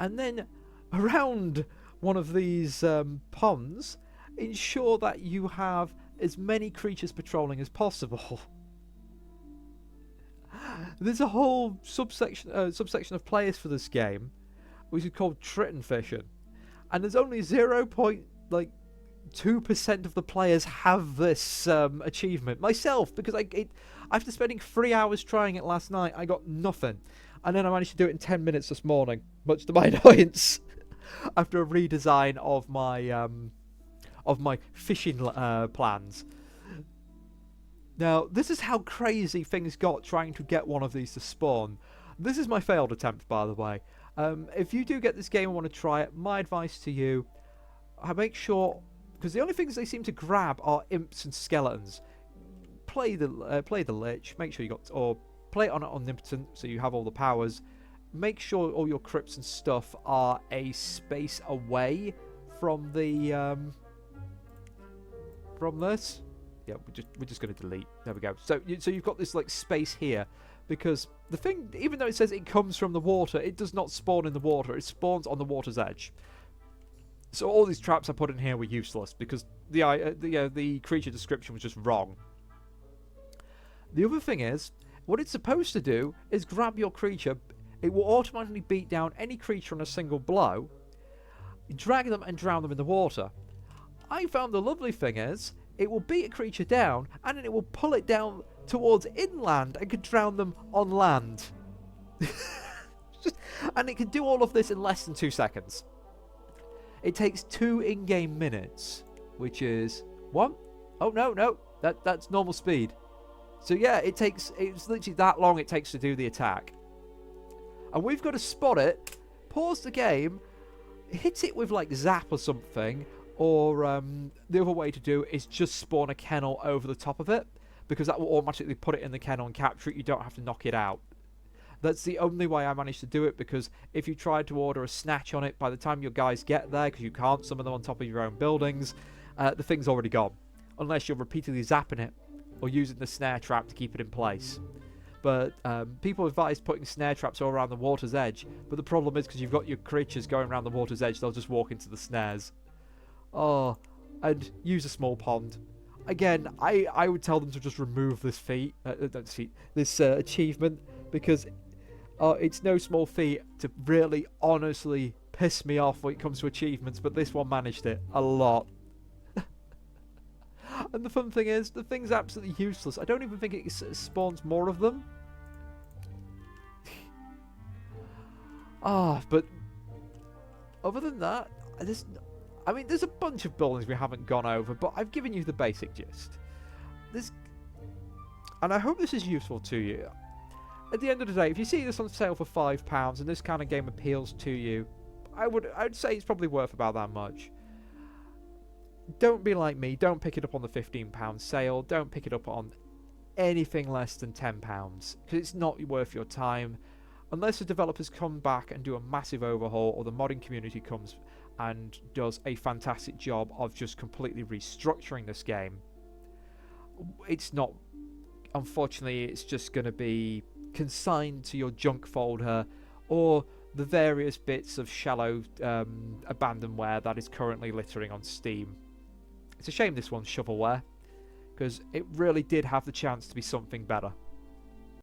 And then around one of these ponds, ensure that you have as many creatures patrolling as possible. There's a whole subsection of players for this game, which is called Triton fishing, and there's only 0.2% of the players have this achievement. Myself, because after spending 3 hours trying it last night, I got nothing, and then I managed to do it in 10 minutes this morning, much to my annoyance. After a redesign of my fishing plans. Now, this is how crazy things got trying to get one of these to spawn. This is my failed attempt, by the way. If you do get this game and want to try it, my advice to you, make sure, because the only things they seem to grab are imps and skeletons. Play the Lich, make sure you got, or play it on Omnipotent so you have all the powers. Make sure all your crypts and stuff are a space away from the from this. Yeah, we're just going to delete. There we go. So you've got this like space here, because the thing, even though it says it comes from the water, it does not spawn in the water. It spawns on the water's edge. So all these traps I put in here were useless because the creature description was just wrong. The other thing is, what it's supposed to do is grab your creature. It will automatically beat down any creature on a single blow, drag them and drown them in the water. I found the lovely thing is, it will beat a creature down, and then it will pull it down towards inland and can drown them on land. And it can do all of this in less than 2 seconds. It takes 2 in-game minutes, which is 1. Oh no, that's normal speed. So yeah, it's literally that long it takes to do the attack. And we've got to spot it, pause the game, hit it with like zap or something. Or the other way to do it is just spawn a kennel over the top of it, because that will automatically put it in the kennel and capture it. You don't have to knock it out. That's the only way I managed to do it, because if you tried to order a snatch on it, by the time your guys get there, because you can't summon them on top of your own buildings, the thing's already gone. Unless you're repeatedly zapping it, or using the snare trap to keep it in place. But people advise putting snare traps all around the water's edge, but the problem is, because you've got your creatures going around the water's edge, they'll just walk into the snares. Oh, and use a small pond. Again, I would tell them to just remove this this achievement, because it's no small feat to really honestly piss me off when it comes to achievements, but this one managed it a lot. And the fun thing is, the thing's absolutely useless. I don't even think it spawns more of them. But other than that, there's a bunch of buildings we haven't gone over, but I've given you the basic gist. And I hope this is useful to you. At the end of the day, if you see this on sale for £5 and this kind of game appeals to you, I'd say it's probably worth about that much. Don't be like me. Don't pick it up on the £15 sale. Don't pick it up on anything less than £10, because it's not worth your time. Unless the developers come back and do a massive overhaul, or the modding community comes and does a fantastic job of just completely restructuring this game. It's not, unfortunately, it's just going to be consigned to your junk folder, or the various bits of shallow abandonware that is currently littering on Steam. It's a shame this one's shovelware, because it really did have the chance to be something better.